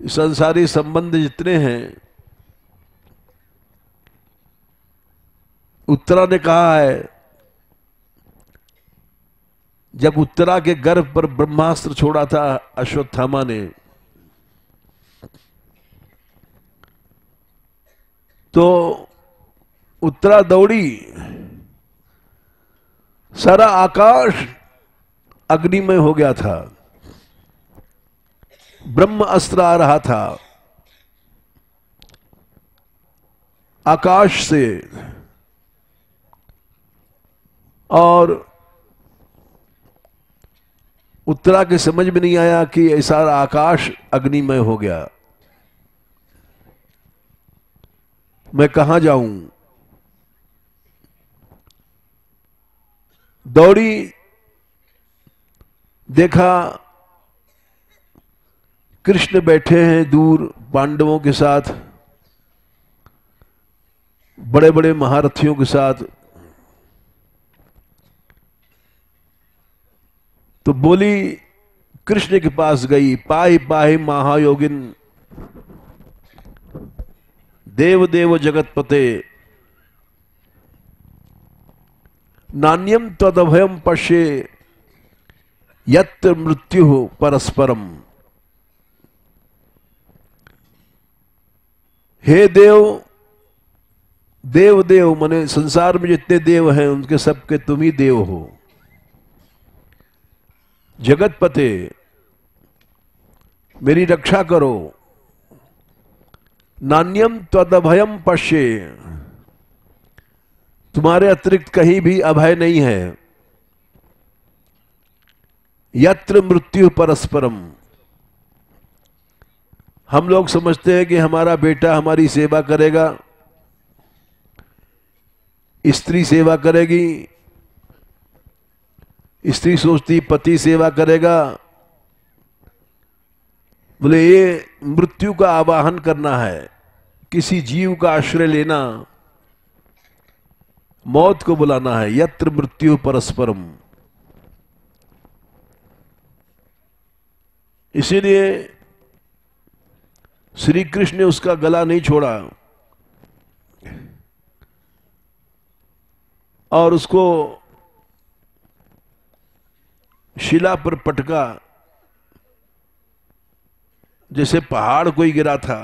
संसारी संबंध जितने हैं, उत्तरा ने कहा है, जब उत्तरा के गर्भ पर ब्रह्मास्त्र छोड़ा था अश्वत्थामा ने, तो उत्तरा दौड़ी, सारा आकाश अग्निमय हो गया था, ब्रह्म अस्त्र आ रहा था आकाश से, और उत्तरा के समझ में नहीं आया कि ऐसा आकाश अग्निमय हो गया, मैं कहां जाऊं। दौड़ी, देखा कृष्ण बैठे हैं दूर पांडवों के साथ, बड़े बड़े महारथियों के साथ। तो बोली, कृष्ण के पास गई, पाहि पाहि महायोगिन देव देव जगतपते नान्यम तदभयम पश्ये यत्र मृत्यु परस्परम। हे देव, देव देव माने संसार में जितने देव हैं उनके सबके तुम ही देव हो। जगतपते, मेरी रक्षा करो। नान्यम त्वदभयम पश्ये, तुम्हारे अतिरिक्त कहीं भी अभय नहीं है। यत्र मृत्यु परस्परम, हम लोग समझते हैं कि हमारा बेटा हमारी सेवा करेगा, स्त्री सेवा करेगी, स्त्री सोचती पति सेवा करेगा। बोले ये मृत्यु का आवाहन करना है, किसी जीव का आश्रय लेना, मौत को बुलाना है। यत्र मृत्यु परस्परम। इसीलिए श्री कृष्ण ने उसका गला नहीं छोड़ा और उसको शिला पर पटका, जैसे पहाड़ कोई गिरा था,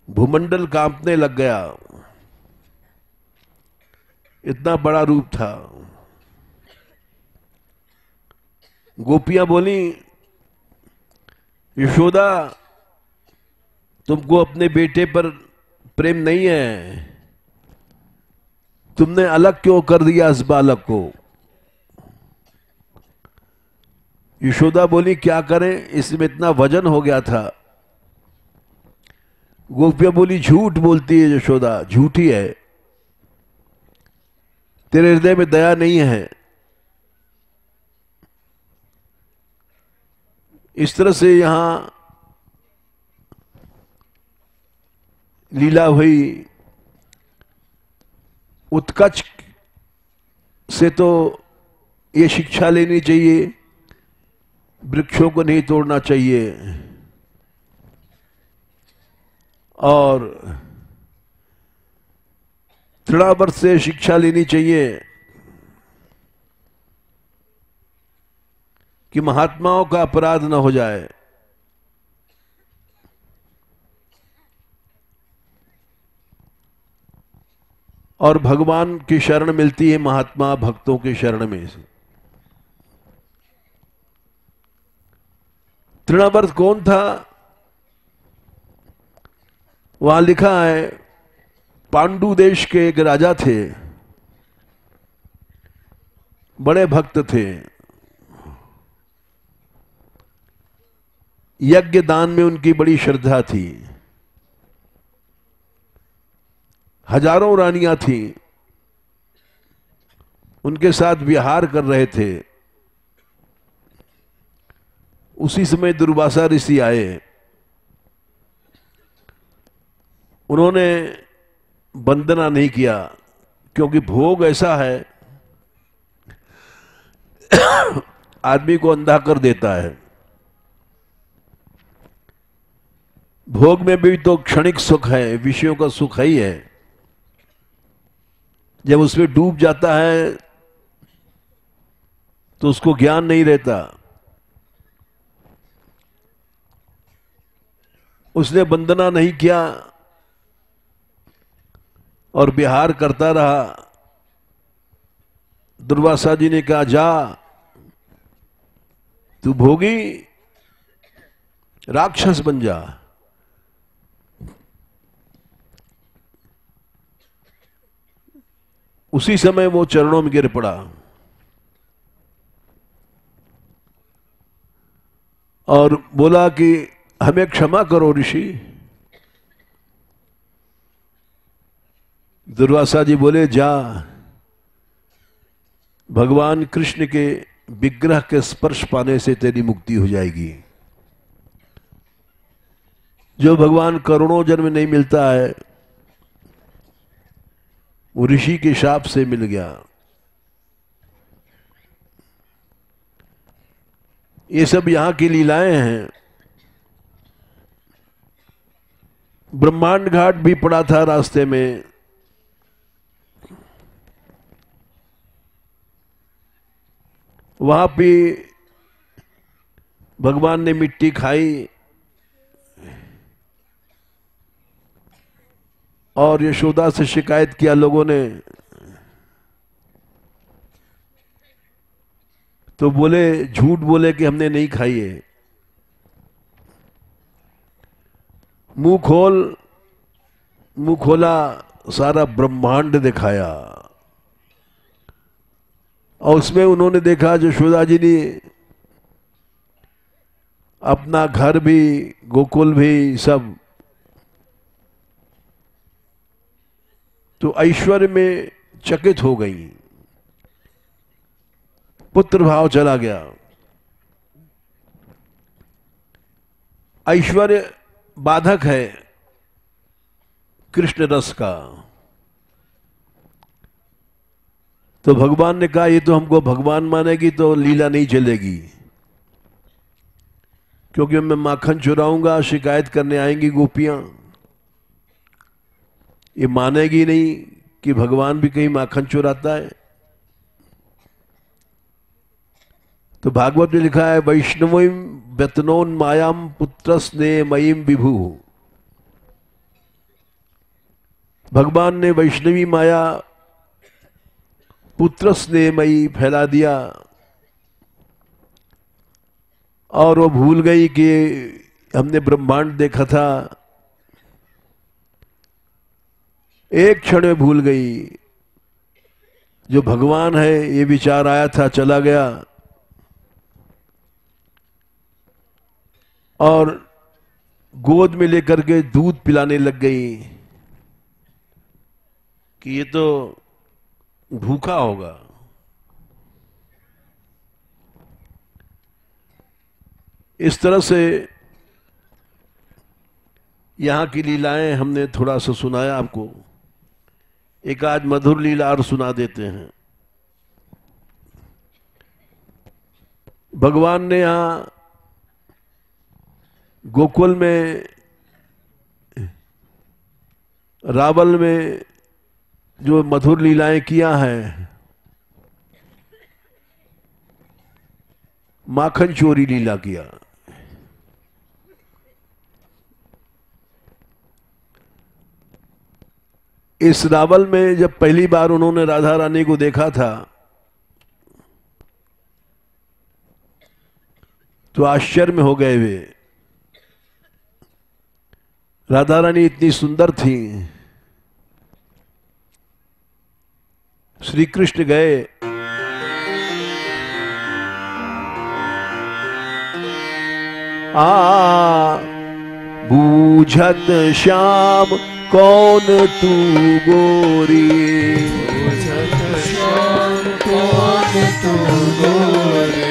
भूमंडल कांपने लग गया, इतना बड़ा रूप था। गोपियां बोली, यशोदा तुमको अपने बेटे पर प्रेम नहीं है, तुमने अलग क्यों कर दिया इस बालक को। यशोदा बोली, क्या करें, इसमें इतना वजन हो गया था। गोपियां बोली, झूठ बोलती है यशोदा, झूठी है, तेरे हृदय में दया नहीं है। इस तरह से यहां लीला हुई। उत्कच से तो ये शिक्षा लेनी चाहिए, वृक्षों को नहीं तोड़ना चाहिए, और तृणावर्त से शिक्षा लेनी चाहिए कि महात्माओं का अपराध न हो जाए। और भगवान की शरण मिलती है महात्मा भक्तों की शरण में से। तृणावर्त कौन था? वहां लिखा है पांडु देश के एक राजा थे, बड़े भक्त थे, यज्ञ दान में उनकी बड़ी श्रद्धा थी, हजारों रानियां थीं, उनके साथ विहार कर रहे थे। उसी समय दुर्वासा ऋषि आए। उन्होंने वंदना नहीं किया, क्योंकि भोग ऐसा है आदमी को अंधा कर देता है। भोग में भी तो क्षणिक सुख है, विषयों का सुख ही है। जब उसमें डूब जाता है तो उसको ज्ञान नहीं रहता। उसने वंदना नहीं किया और विहार करता रहा। दुर्वासा जी ने कहा, जा तू भोगी राक्षस बन जा। उसी समय वो चरणों में गिर पड़ा और बोला कि हमें क्षमा करो ऋषि। दुर्वासा जी बोले, जा, भगवान कृष्ण के विग्रह के स्पर्श पाने से तेरी मुक्ति हो जाएगी। जो भगवान करोड़ों जन्म नहीं मिलता है, वो ऋषि के शाप से मिल गया। ये सब यहां की लीलाएं हैं। ब्रह्मांड घाट भी पड़ा था रास्ते में। वहां भी भगवान ने मिट्टी खाई और यशोदा से शिकायत किया लोगों ने। तो बोले, झूठ बोले कि हमने नहीं खाई है। मुंह खोला, सारा ब्रह्मांड दिखाया और उसमें उन्होंने देखा यशोदा जी ने अपना घर भी, गोकुल भी, सब। तो ऐश्वर्य में चकित हो गई, पुत्र भाव चला गया। ऐश्वर्य बाधक है कृष्ण रस का। तो भगवान ने कहा, ये तो हमको भगवान मानेगी तो लीला नहीं चलेगी, क्योंकि मैं माखन चुराऊंगा, शिकायत करने आएंगी गोपियां। ये मानेगी नहीं कि भगवान भी कहीं माखन चुराता है। तो भागवत में लिखा है, वैष्णवीं व्यतनोन मायाम पुत्रस्ने मयीम विभु। भगवान ने वैष्णवी माया पुत्र स्नेहमयी फैला दिया और वो भूल गई कि हमने ब्रह्मांड देखा था। एक क्षण में भूल गई, जो भगवान है ये विचार आया था, चला गया। और गोद में लेकर के दूध पिलाने लग गई कि ये तो भूखा होगा। इस तरह से यहां की लीलाएं हमने थोड़ा सा सुनाया आपको। एक आज मधुर लीला और सुना देते हैं। भगवान ने यहां गोकुल में, रावल में जो मधुर लीलाएं किया है, माखन चोरी लीला किया। इस रावल में जब पहली बार उन्होंने राधा रानी को देखा था तो आश्चर्य में हो गए वे। राधा रानी इतनी सुंदर थी। श्री कृष्ण गए, बूझत श्याम कौन तू गोरी, बूझत श्याम कौन तू गोरी,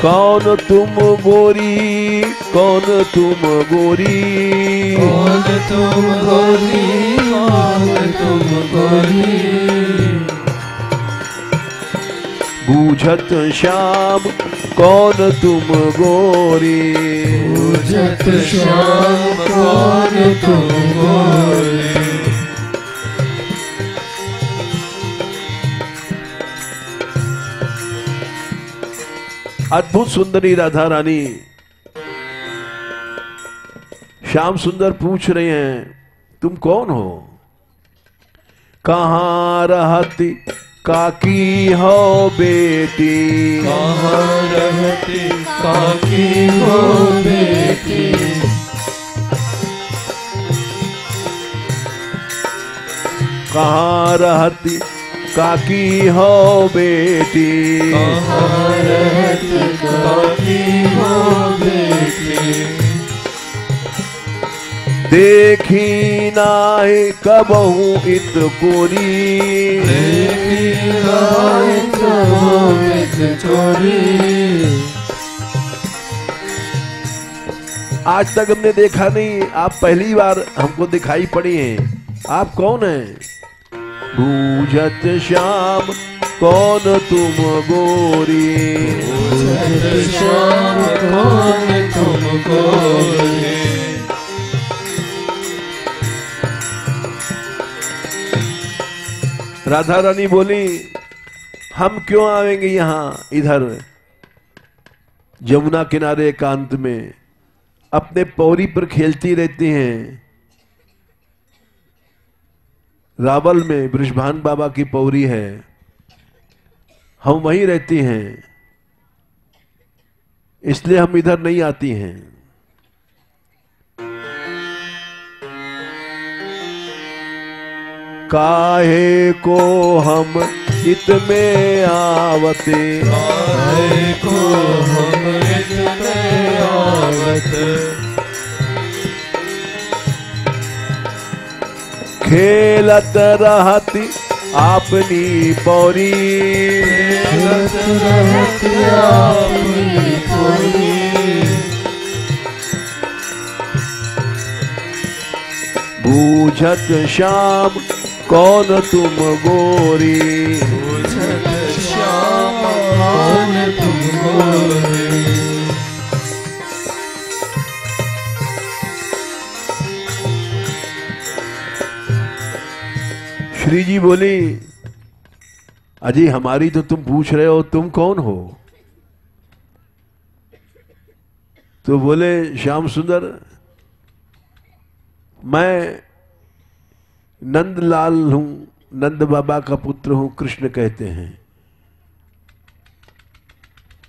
कौन तुम गोरी, कौन तुम गोरी, कौन तुम गोरी, कौन तुम गोरी, बूझत श्याम कौन तुम गोरी, बूझत श्याम कौन तुम गोरी, अद्भुत सुंदरी राधा रानी श्याम सुंदर पूछ रहे हैं तुम कौन हो, कहाँ रहती काकी हो बेटी, कहाँ रहती काकी हो बेटी, कहाँ रहती काकी हो बेटी, कहाँ रहती काकी हो बेटी, देखी नाय कबहू इत कोरी, देखी नाय कबहू इत कोरी, आज तक हमने देखा नहीं, आप पहली बार हमको दिखाई पड़ी हैं। आप कौन हैं? बूझत श्याम कौन तुम गोरी, बूझत श्याम कौन तुम गोरी, राधा रानी बोली हम क्यों आवेंगे यहाँ इधर जमुना किनारे एकांत में, अपने पौरी पर खेलती रहती हैं। रावल में बृषभान बाबा की पौरी है, हम वहीं रहती हैं, इसलिए हम इधर नहीं आती हैं। काहे को हम इत में आवते, काहे को हम इत में आवत, खेलत रहती आपनी पौरी, खेलत रहती आपनी पौरी, बूझत श्याम कौन तुम गोरी, बूझत श्याम कौन तुम गोरी, श्री जी बोली अजी हमारी तो तुम पूछ रहे हो, तुम कौन हो? तो बोले श्याम सुंदर मैं नंदलाल हूं, नंद बाबा का पुत्र हूं, कृष्ण कहते हैं।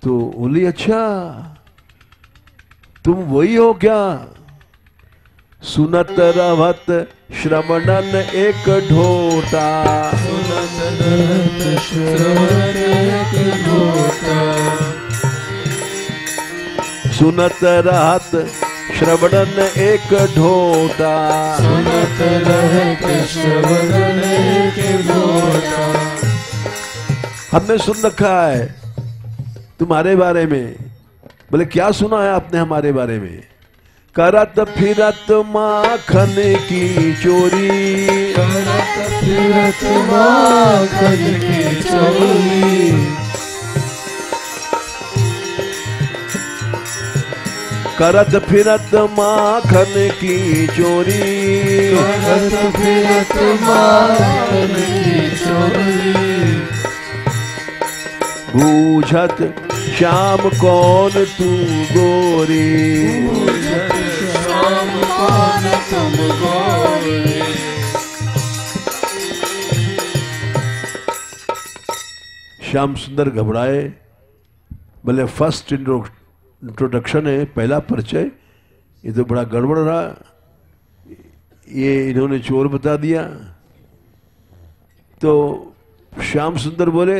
तो बोली अच्छा तुम वही हो क्या? सुनत रहत श्रवणन एक ढोटा, सुनत रहत श्रवण एक ढोटा, सुनत रहत श्रवणन एक ढोटा, सुनत रहत श्रवण एक ढोटा, हमने सुन रखा है तुम्हारे बारे में। बोले क्या सुना है आपने हमारे बारे में? करत फिरत माखन की चोरी, करत फिरत माखन की चोरी, करत फिरत माखन की चोरी, करत फिरत माखन की चोरी, बूझत श्याम कौन तू गोरी, बूझत श्याम कौन तुम गोरी, श्याम सुंदर घबराए, बोले फर्स्ट इंट्रोडक्शन है, पहला परिचय, ये तो बड़ा गड़बड़ रहा, ये इन्होंने चोर बता दिया। तो श्याम सुंदर बोले,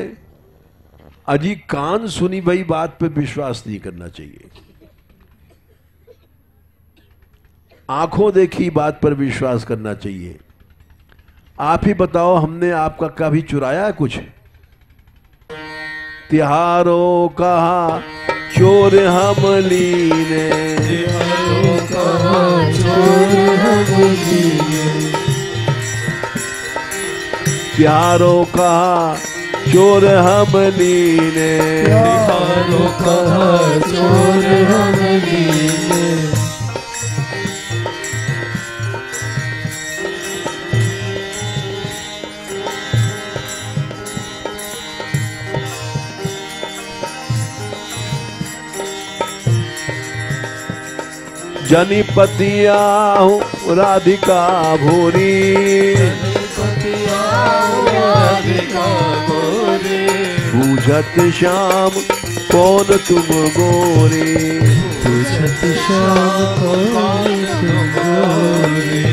अजी कान सुनी भाई बात पे विश्वास नहीं करना चाहिए, आंखों देखी बात पर विश्वास करना चाहिए। आप ही बताओ, हमने आपका कभी चुराया है कुछ? तिहारो कहा चोर हम लीने, तिहारो कहा चोर हम लीने, तिहारो कहा चोर हम लीने, तिहारो कहा चोर हम लीने। जनिपतिया हूँ राधिका भोरी, पूछत श्याम कौन तुम गोरी, पूछत श्याम कौन तुम गोरी।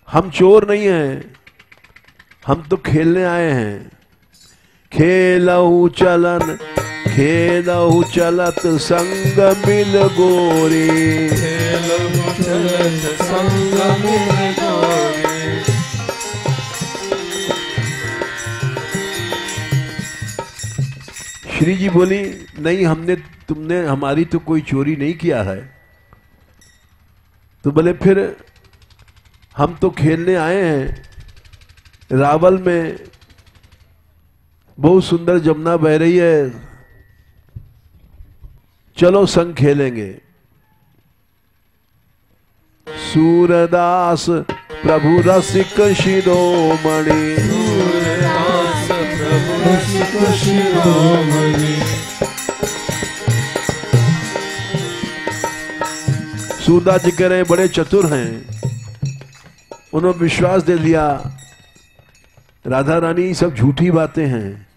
हम चोर नहीं हैं, हम तो खेलने आए हैं। खेलहु चलन खेलहु चलत संग मिल गोरी, खेलहु चलत संग मिल गोरी। श्री जी बोली, नहीं तुमने हमारी तो कोई चोरी नहीं किया है। तो बोले फिर हम तो खेलने आए हैं, रावल में बहुत सुंदर जमुना बह रही है, चलो संग खेलेंगे। सूरदास प्रभु रसिक शिरोमणि, सूरदास प्रभु रसिक शिरोमणि। सूरदास जी कह रहे हैं बड़े चतुर हैं, उन्होंने विश्वास दे लिया, राधा रानी सब झूठी बातें हैं,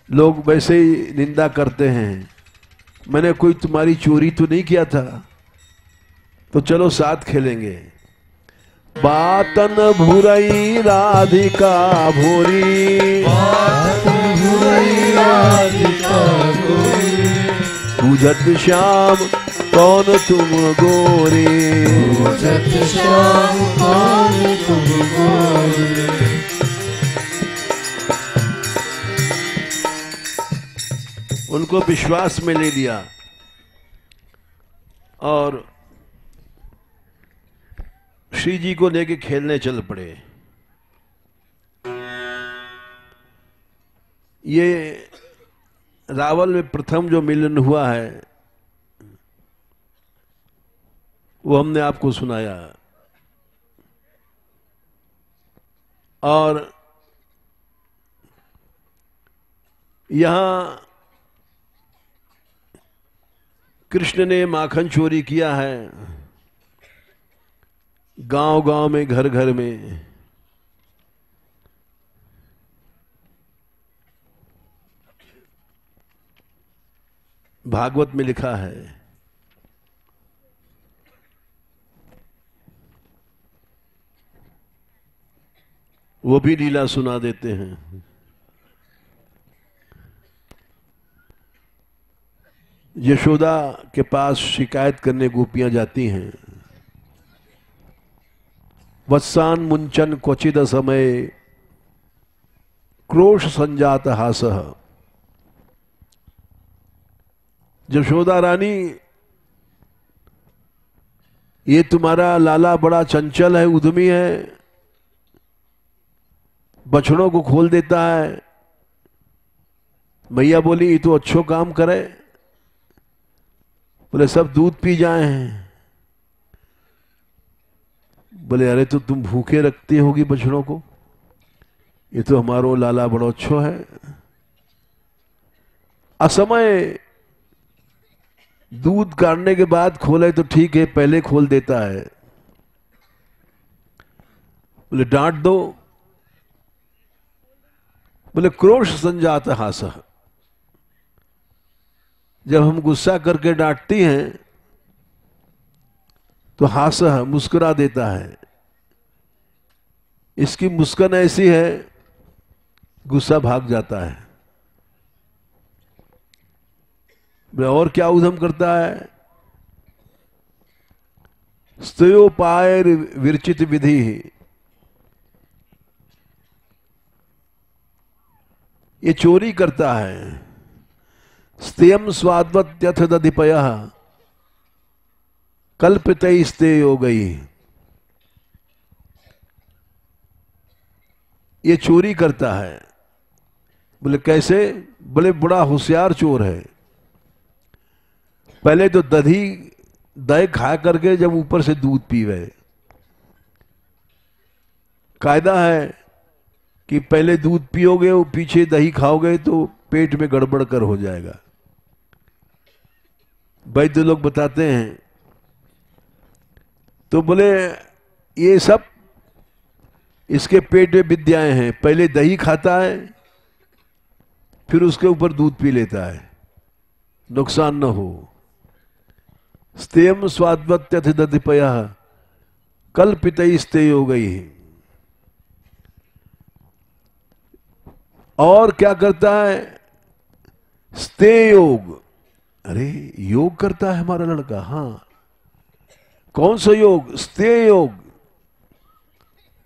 लोग वैसे ही निंदा करते हैं, मैंने कोई तुम्हारी चोरी तो नहीं किया था, तो चलो साथ खेलेंगे। बातन भुरई राधिका भोरी, बातन भुरई राधिका भोरी, पूछत श्याम कौन तुम गोरी, पूछत श्याम कौन तुम गोरी। उनको विश्वास में ले लिया और श्री जी को लेके खेलने चल पड़े। ये रावल में प्रथम जो मिलन हुआ है वो हमने आपको सुनाया, और यहां कृष्ण ने माखन चोरी किया है, गांव गांव में घर घर में। भागवत में लिखा है, वो भी लीला सुना देते हैं। यशोदा के पास शिकायत करने गोपियां जाती हैं, वत्सान मुंचन क्वचिद समय क्रोश संजात हासः। यशोदा रानी, ये तुम्हारा लाला बड़ा चंचल है, उद्यमी है, बछड़ों को खोल देता है। मैया बोली, ये तो अच्छो काम करे, बोले सब दूध पी जाए हैं। बोले अरे तो तुम भूखे रखती होगी बछड़ों को, ये तो हमारो लाला बड़ो अच्छो है। असमय दूध काटने के बाद खोले तो ठीक है, पहले खोल देता है बोले डांट दो, बोले क्रोश संजात हास। जब हम गुस्सा करके डांटती हैं तो हास मुस्कुरा देता है। इसकी मुस्कान ऐसी है, गुस्सा भाग जाता है। और क्या उधम करता है? स्तयोपाय विरचित विधि, ये चोरी करता है। स्तेयम स्वाद्वत्यथ दधिपय कल्पित स्ते हो गई, ये चोरी करता है। बोले कैसे? बोले बड़ा होशियार चोर है। पहले तो दही खा करके जब ऊपर से दूध पीवे। कायदा है कि पहले दूध पियोगे और पीछे दही खाओगे तो पेट में गड़बड़ कर हो जाएगा। वैद्य लोग बताते हैं। तो बोले ये सब इसके पेट में विद्याएं हैं। पहले दही खाता है, फिर उसके ऊपर दूध पी लेता है, नुकसान न हो। स्तेयम स्वाद्वत्यथ दधिपय कल्पित स्ते हो गई। और क्या करता है? स्ते योग। अरे योग करता है हमारा लड़का। हाँ, कौन सा योग? स्ते योग,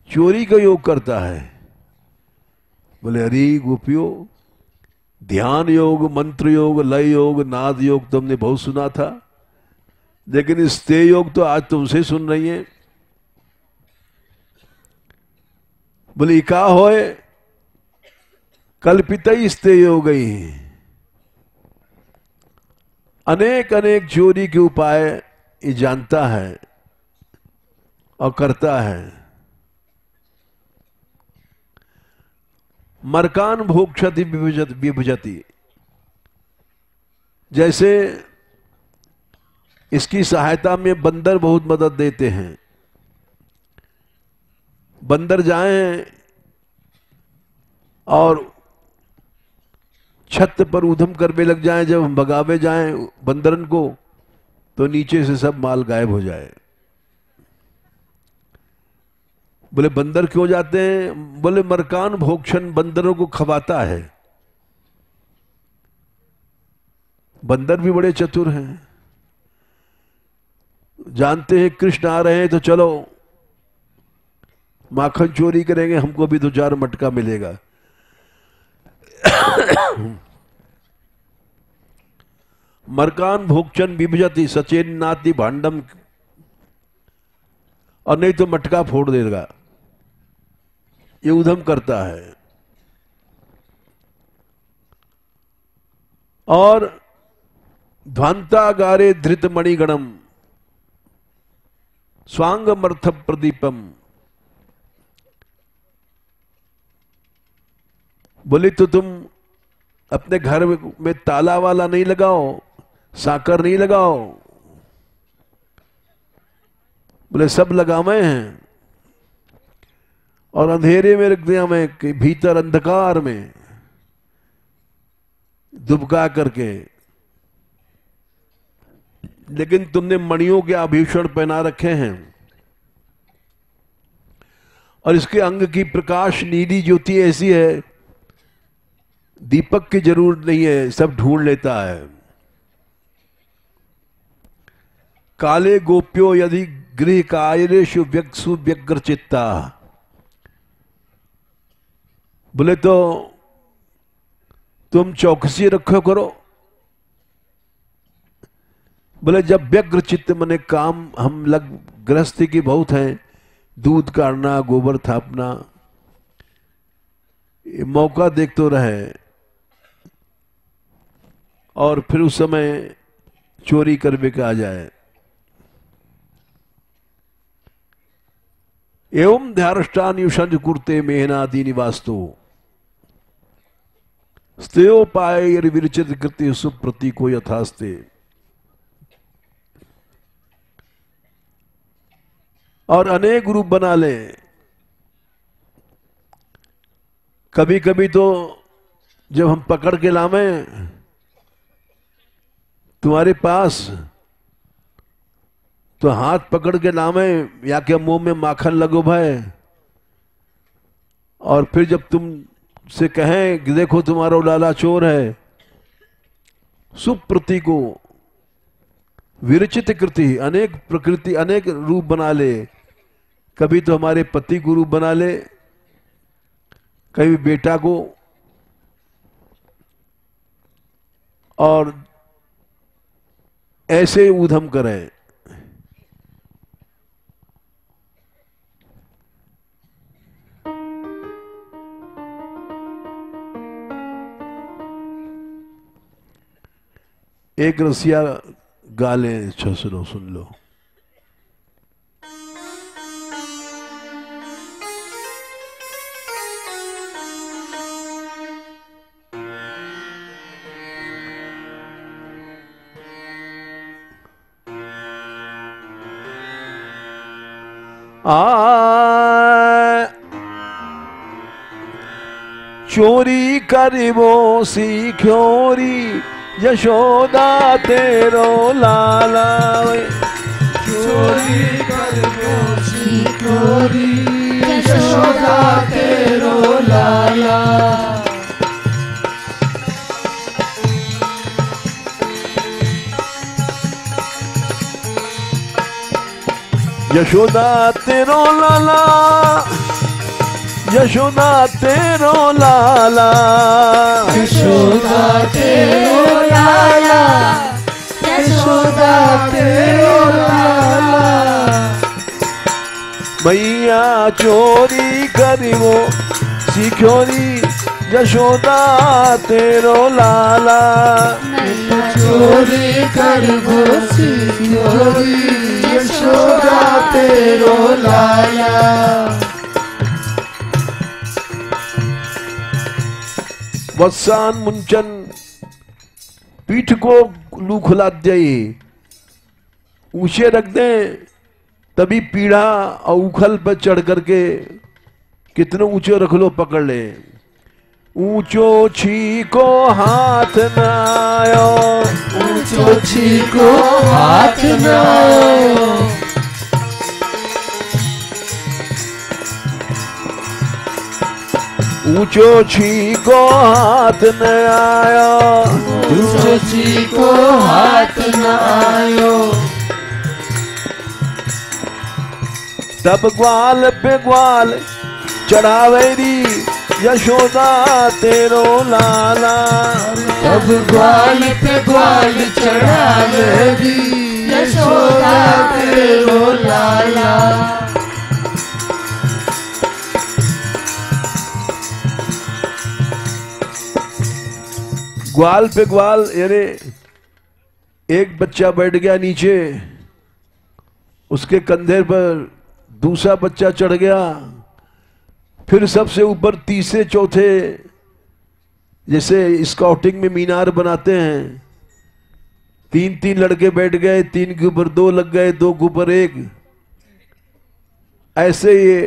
चोरी का योग करता है। बोले अरे गोपियों, ध्यान योग, मंत्र योग, लय योग, नाद योग तुमने बहुत सुना था, लेकिन इस स्ते योग तो आज तुमसे सुन रही है। बोले का होए? कल्पित ही स्ते हो गई। अनेक अनेक चोरी के उपाय ये जानता है और करता है। मरकान भोक्षति विभजति, जैसे इसकी सहायता में बंदर बहुत मदद देते हैं। बंदर जाएं और छत पर उधम करने लग जाएं, जब हम भगावे जाएं बंदरन को तो नीचे से सब माल गायब हो जाए। बोले बंदर क्यों जाते हैं? बोले मरकान भोक्षण, बंदरों को खवाता है। बंदर भी बड़े चतुर हैं, जानते हैं कृष्ण आ रहे हैं तो चलो माखन चोरी करेंगे, हमको भी 2-4 मटका मिलेगा। मरकान भोक्षण विभजति सचेन नाति भांडम, और नहीं तो मटका फोड़ देगा। ये उधम करता है। और ध्वांतागारे धृत मणिगणम स्वांगमर्थ प्रदीपम, बोले तो तुम अपने घर में ताला वाला नहीं लगाओ, साकर नहीं लगाओ। बोले सब लगावे हैं, और अंधेरे में रख दिया मैं कि भीतर अंधकार में दुबका करके। लेकिन तुमने मणियों के आभूषण पहना रखे हैं, और इसके अंग की प्रकाश नीली ज्योति ऐसी है, दीपक की जरूरत नहीं है, सब ढूंढ लेता है। काले गोप्यो यदि गृह कायरेषु सुव्यग्र चित्ता, बोले तो तुम चौकसी रखो करो। बोले जब व्यग्र चित्त मने काम हम लग गृहस्थी की बहुत है, दूध काटना, गोबर थापना, मौका देख तो रहे, और फिर उस समय चोरी करने के आ जाए। एवं ध्यारष्टान युषंज कुर्ते मेहनादि निवास्तो स्तेयोपाय विरचित कृत्य सुप्रति को यथास्ते। और अनेक रूप बना ले, कभी कभी तो जब हम पकड़ के लावे तुम्हारे पास, तो हाथ पकड़ के लावे या के मुंह में माखन लगो भाई, और फिर जब तुम से कहें कि देखो तुम्हारा लाला चोर है, सुप्रति को विरचित कृति, अनेक प्रकृति अनेक रूप बना ले। कभी तो हमारे पति को रूप बना ले, कभी बेटा को, और ऐसे ऊधम करें। एक रसिया गा ले, अच्छा सुनो, सुन लो। चोरी करिबो सीख्योरी यशोदा तेरो लाला, चोरी करिबो सीख्योरी यशोदा तेरो लाला। यशोदा तेरो लाला, यशोदा तेरो लाला, यशोदा तेरो लाला, यशोदा तेरो लाला। मैया चोरी करिबो सीख्योरी यशोदा तेरो लाला, चोरी करिबो सीख्योरी यशोदा तेरो लाला। वत्सान मुंचन पीठ को लू खुला दे, ऊंचे रख दे, तभी पीढ़ा और उखल पर चढ़ करके कितने ऊंचे रख लो, पकड़ ले। ऊंचो छीको हाथ न आयो, ऊंचो छीको हाथ न आयो। ऊंचो छीको हाथ न आयो, ऊंचो छीको हाथ न आयो। तब ग्वाल पे ग्वाल चढ़ावेरी यशोदा तेरो लाला, तब ग्वाल पे ग्वाल चढ़ावेरी यशोदा तेरो लाला। ग्वाल पे ग्वाल यानी एक बच्चा बैठ गया नीचे, उसके कंधे पर दूसरा बच्चा चढ़ गया, फिर सबसे ऊपर तीसरे चौथे, जैसे स्काउटिंग में मीनार बनाते हैं, तीन तीन लड़के बैठ गए, तीन के ऊपर दो लग गए, दो के ऊपर एक, ऐसे ये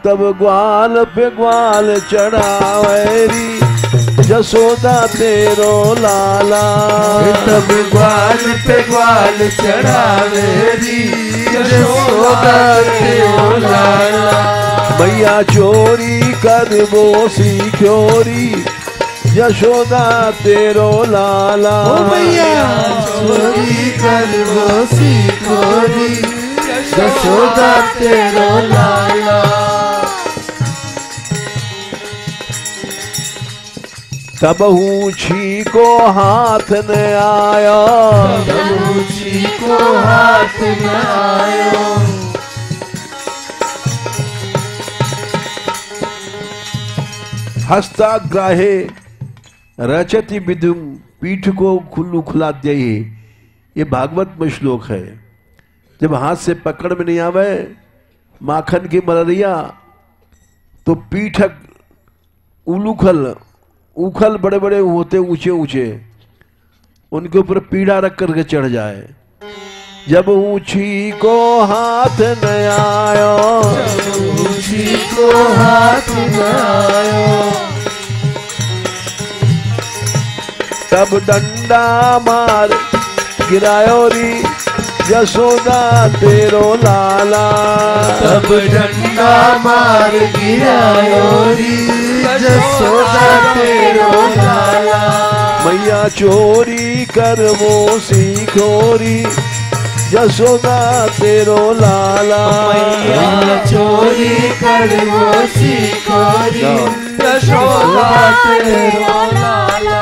तब ग्वाल पे ग्वाल चढ़ावेरी यशोदा तेरो लाला, तब ग्वाल पे ग्वाल चढ़ावेरी यशोदा तेरो लाला। मैया चोरी करबो सीख्योरी यशोदा तेरो लाला, मैया चोरी करबो सीख्योरी यशोदा तेरो लाला। तब ऊंची को हाथ न आया, तब ऊंची को हाथ न आयो। हस्ता ग्राहे रचति विदुम पीठ को खुल्लू खुला दे, ये भागवत में श्लोक है। जब हाथ से पकड़ में नहीं आवे माखन की मलरिया, तो पीठक उलूखल उखल बड़े बड़े होते ऊंचे ऊंचे, उनके ऊपर पीढ़ा रख करके चढ़ जाए। जब ऊंची को हाथ न आयो, ऊंची को हाथ न आयो, तब डंडा मार गिरायो री यशोदा तेरो लाला, तब डंडा मार गिरायो री यशोदा तेरो लाला। मैया चोरी कर वो सीखोरी यशोदा तेरो लाला, मैया चोरी कर वो सीखोरी यशोदा तेरो लाला।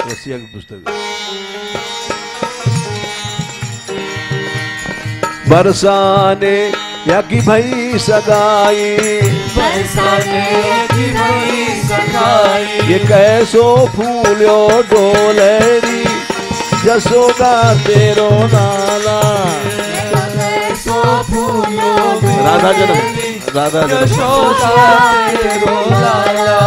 रसिया की पुस्तक। बरसाने या की भई सगाई, बरसाने की भई सगाई, ये कैसो फूलो डोलेरी यशोदा तेरो लाला। कैसो फूलो राधा जन्म, राधा जन्म। यशोदा तेरो लाला।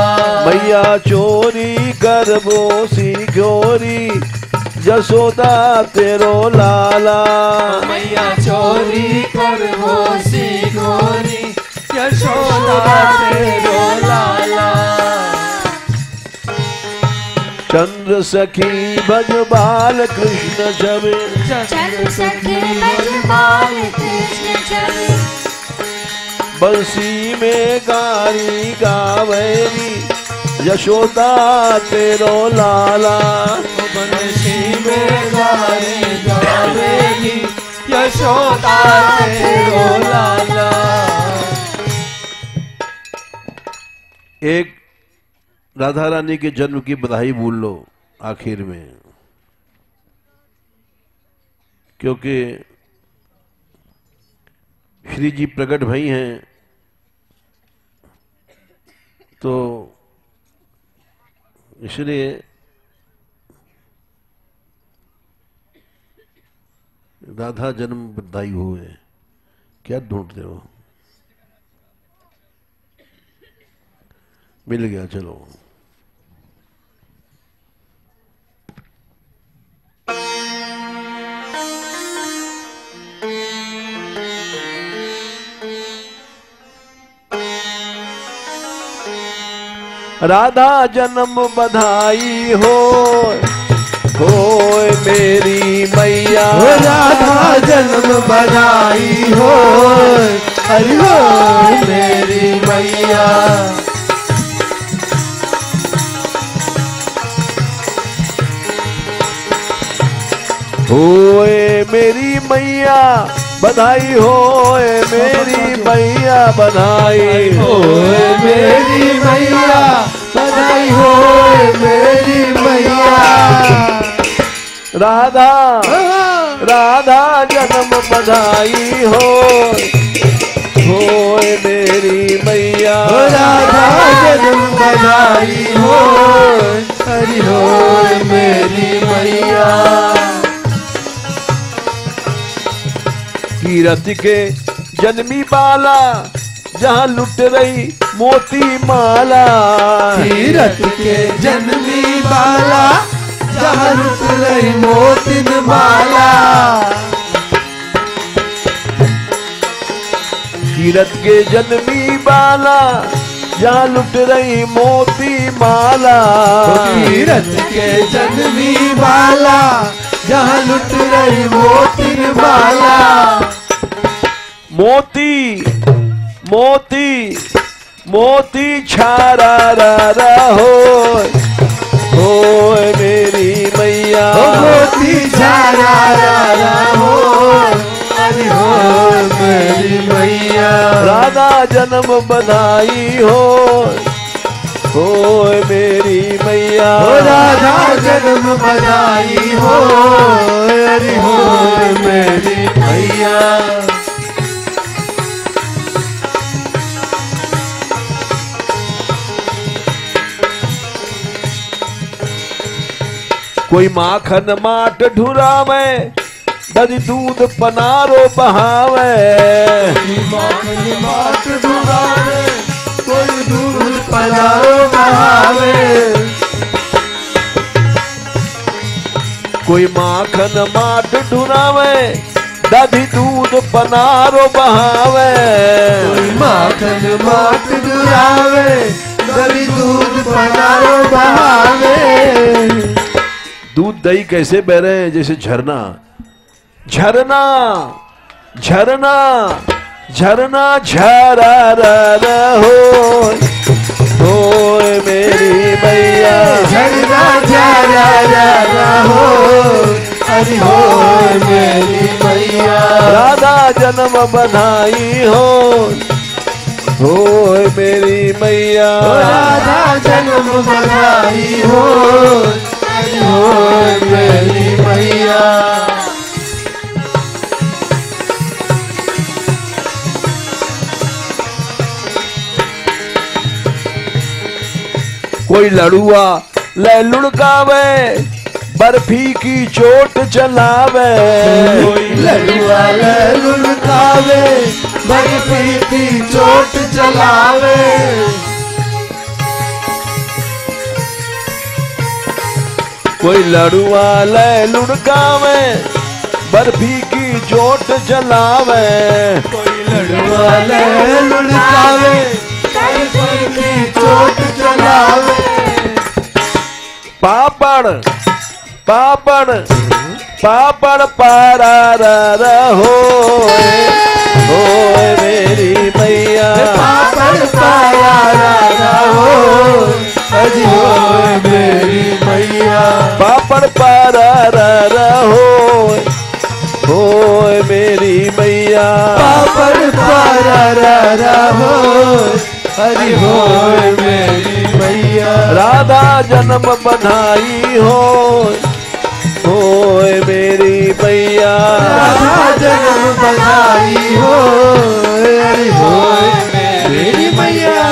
मैया चोरी कर वो सीखोरी यशोदा तेरो लाला, मैया चोरी कर वो सीखोरी यशोदा तेरो लाला। चंद्र सखी भज बाल कृष्ण छवि, चंद्र सखी भज बाल कृष्ण छवि, बंसी में गारी गावेरी यशोदा तेरो लाला, बंसी में गारी गावेरी यशोदा तेरो लाला। एक राधा रानी के जन्म की बधाई बोल लो आखिर में, क्योंकि श्री जी प्रकट भई हैं तो इसलिए राधा जन्म बधाई हुए। क्या ढूंढते हो? मिल गया, चलो। राधा जन्म बधाई हो मेरी मैया, राधा जन्म बधाई हो, हरि हो मेरी मैया। होए मेरी मैया बधाई, होए मेरी मैया बधाई, होए मेरी मैया बधाई, होए मेरी मैया। राधा राधा जन्म बधाई होए मेरी मैया, राधा जन्म बधाई हो, हरि हो मेरी मैया। कीरत के जन्मी बाला जहाँ लुट रही मोती माला, कीरत के जन्मी बाला जहाँ लुट रही मोतिन माला। कीरत के जन्मी बाला जहाँ लुट रही मोती माला, कीरत के जन्मी बाला जहाँ लुट रही मोतिन माला। मोती मोती मोती छारा रा हो मेरी मैया, मोती छारा हो, हरि हो मेरी मैया। राधा जन्म बधाई हो मेरी मैया, राधा जन्म बधाई हो, हरि हो मेरी मैया। कोई माखन माट ढुरावे, दही दूध पनारो बहावे, माखन माट ढुरावे, कोई दूध पनारो बहावे। कोई माखन माट ढुरावे, दधी दूध पनारो बहावे। कोई माखन माट दुरावे, दही दूध पनारो बहावे। दूध दही कैसे बह रहे हैं? जैसे झरना झरना झरना झरना झरा हो मेरी मैया। झरना झरा हो, हरि हो मेरी मैया। राधा जन्म बधाई हो मेरी मैया। राधा जन्म बधाई हो, हरि हो मेरी मैया। कोई लड़ुआ ले लुढ़कावे, बर्फी की चोट चलावे। कोई लड़ुआ ले लुढ़कावे, बर्फी की चोट चलावे। कोई लड़ुआ ले लुढ़कावे, बर्फी की चोट चलावे। कोई लड़ुआ ले लुढ़कावे, बर्फी की चोट चलावे। पापड़ पापड़ पापड़ पारा हो मेरी मैया। पापड़ पारा हो, हरि हो मेरी मैया। पापड़ पारा हो मेरी मैया। पापड़ पारा हो, हरि हो मेरी मैया। राधा जन्म बधाई हो मेरी मैया। राधा जन्म बधाई हो, हरि हो मेरी मैया।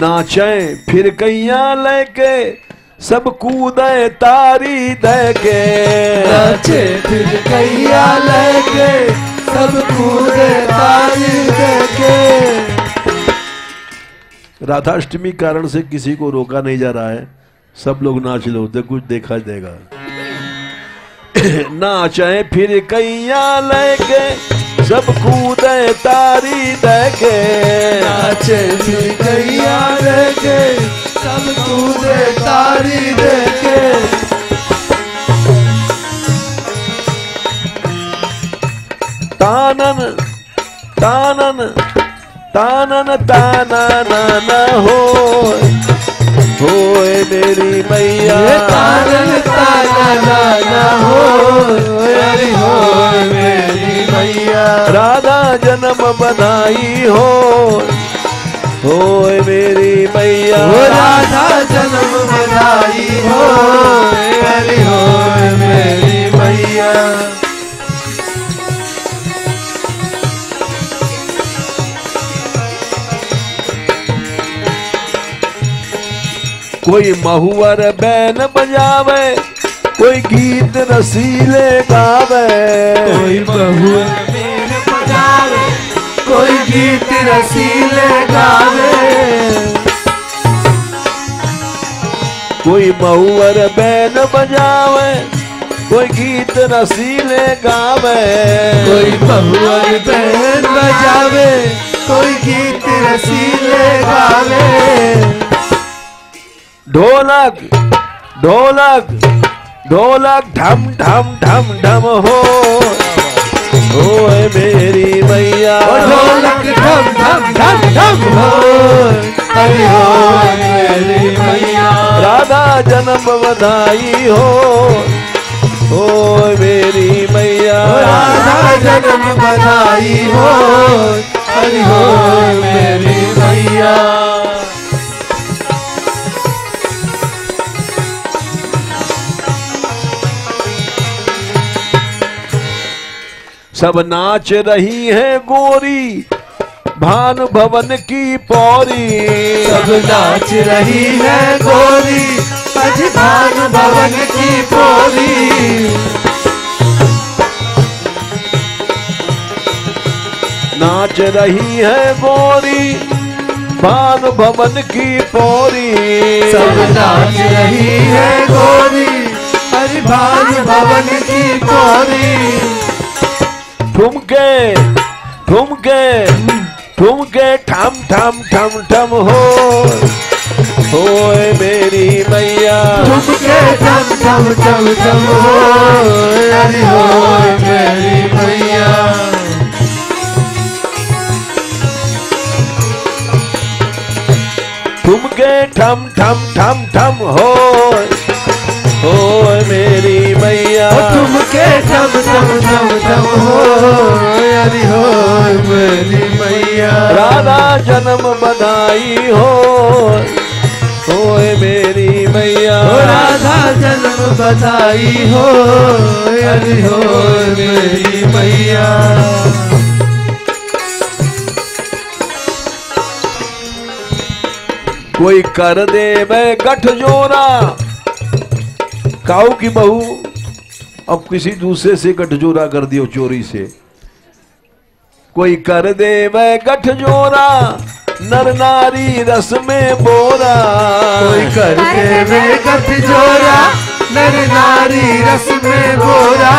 नाचे फिर कैया लेके, सब कूदे तारी दे के। नाचे फिर कैया लेके, सब कूदे तारी दे के। राधाष्टमी कारण से किसी को रोका नहीं जा रहा है, सब लोग नाच लो, तो कुछ देखा देगा। नाचे फिर कैया लेके, सब कूदे तारी दे के। नाचे फिर कैया लेके, सब कूदे तारी दे के। तानन तानन तानन तानन हो मेरी मैया। तानन तानन हो, हरि हो मेरी मैया। राधा जन्म बधाई हो मेरी मैया। राधा जन्म बधाई हो, हरि हो मेरी मैया। कोई महुअर बैन बजावे, कोई गीत रसीले गावे। कोई महुआ बैन बजावे, कोई गीत रसीले गावे। कोई महुअर बैन बजावे, कोई गीत रसीले गावे। कोई महुआ बैन बजावे, कोई गीत रसीले गावे। ढोलक ढोलक ढोलक ढम ढम ढम ढम हो मेरी मैया। ढोलक ढम ढम ढम ढम हो, हरि हो मेरी मैया। राधा जन्म बधाई हो मेरी मैया। राधा जन्म बधाई हो, हरि हो मेरी मैया। सब नाच रही है गोरी, भानु भवन की पौरी। सब नाच रही है गोरी, आज भानु भवन की पौरी। नाच रही है गोरी भान भवन की पौरी। सब नाच रही है गोरी हरि भान भवन की पौरी। ठुमके ठुमके ठुमके ठम ठम ठम ठम होए मेरी मैया। ठुमके ठम ठम ठम ठम हरि होए मेरी मैया। ठुमके ठम ठम ठम ठम होए मेरी मैया। ठुमके ठम ठम ठम ठम हरि होए मेरी मैया। राधा जन्म बधाई होए मेरी मैया। राधा जन्म बधाई हो हरि होए मेरी मैया। कोई कर दे मैं गठजोड़ा, काऊ की बहू अब किसी दूसरे से गठजोड़ा कर दियो चोरी से। कोई कर दे मैं गठजोड़ा, नर नारी रस में बोरा। कोई कर दे मैं गठजोड़ा, नर नारी रस में बोरा।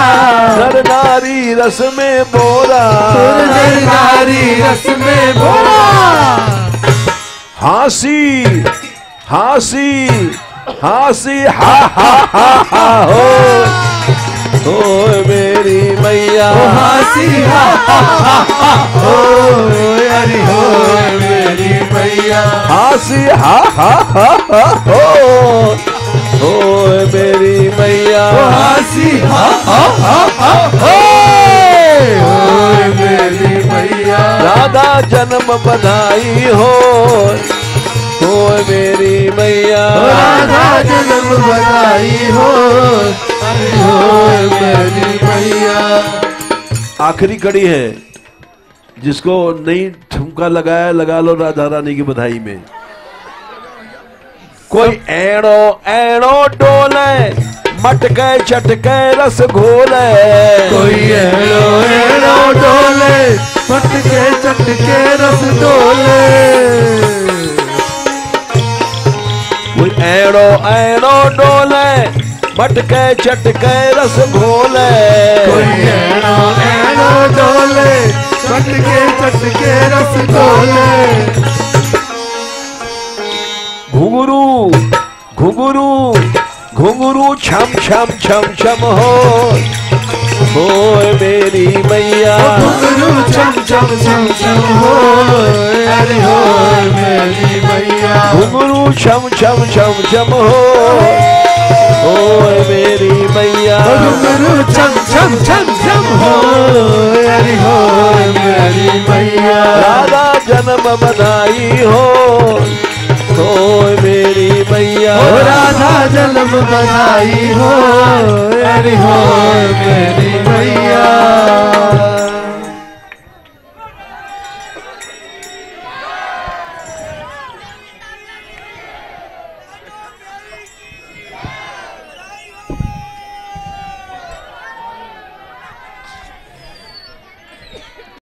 नर नारी रस में बोरा। नर नारी रस में बोरा। हासी हासी हासी हा हा हा हा हो मेरी मैया। हासी हा हा हा हा हो हरि हो मेरी मैया। हासी हा हा हा हा हो मेरी मैया। हासी हा हा हा हा हो मेरी मैया। राधा जन्म बधाई हो मेरी मैया। राधा जन्म बधाई हो हरि हो मेरी मैया। आखिरी कड़ी है, जिसको नहीं ठुमका लगाया लगा लो राधा रानी की बधाई में। कोई एड़ो एड़ो डोले, मटके चटके रस घोले। कोई एड़ो एड़ो डोले, मटके चटके रस डोले। कोई एड़ो एड़ो डोले, मटके चटके रस घोले। कोई एड़ो एड़ो डोले, मटके चटके रस डोले। घुंघरू घुंघरू घुंघरू छम छम छम छम हो मेरी मैया। घुंघरू छम छम छम छम हो हरि हो मेरी मैया। घुंघरू छम छम छम छम हो मेरी मैया। घुंघरू छम छम छम छम हो हरि हो मेरी मैया। राधा जन्म बधाई हो मेरी मैया। राधा जन्म बधाई हो हरि हो मेरी मैया।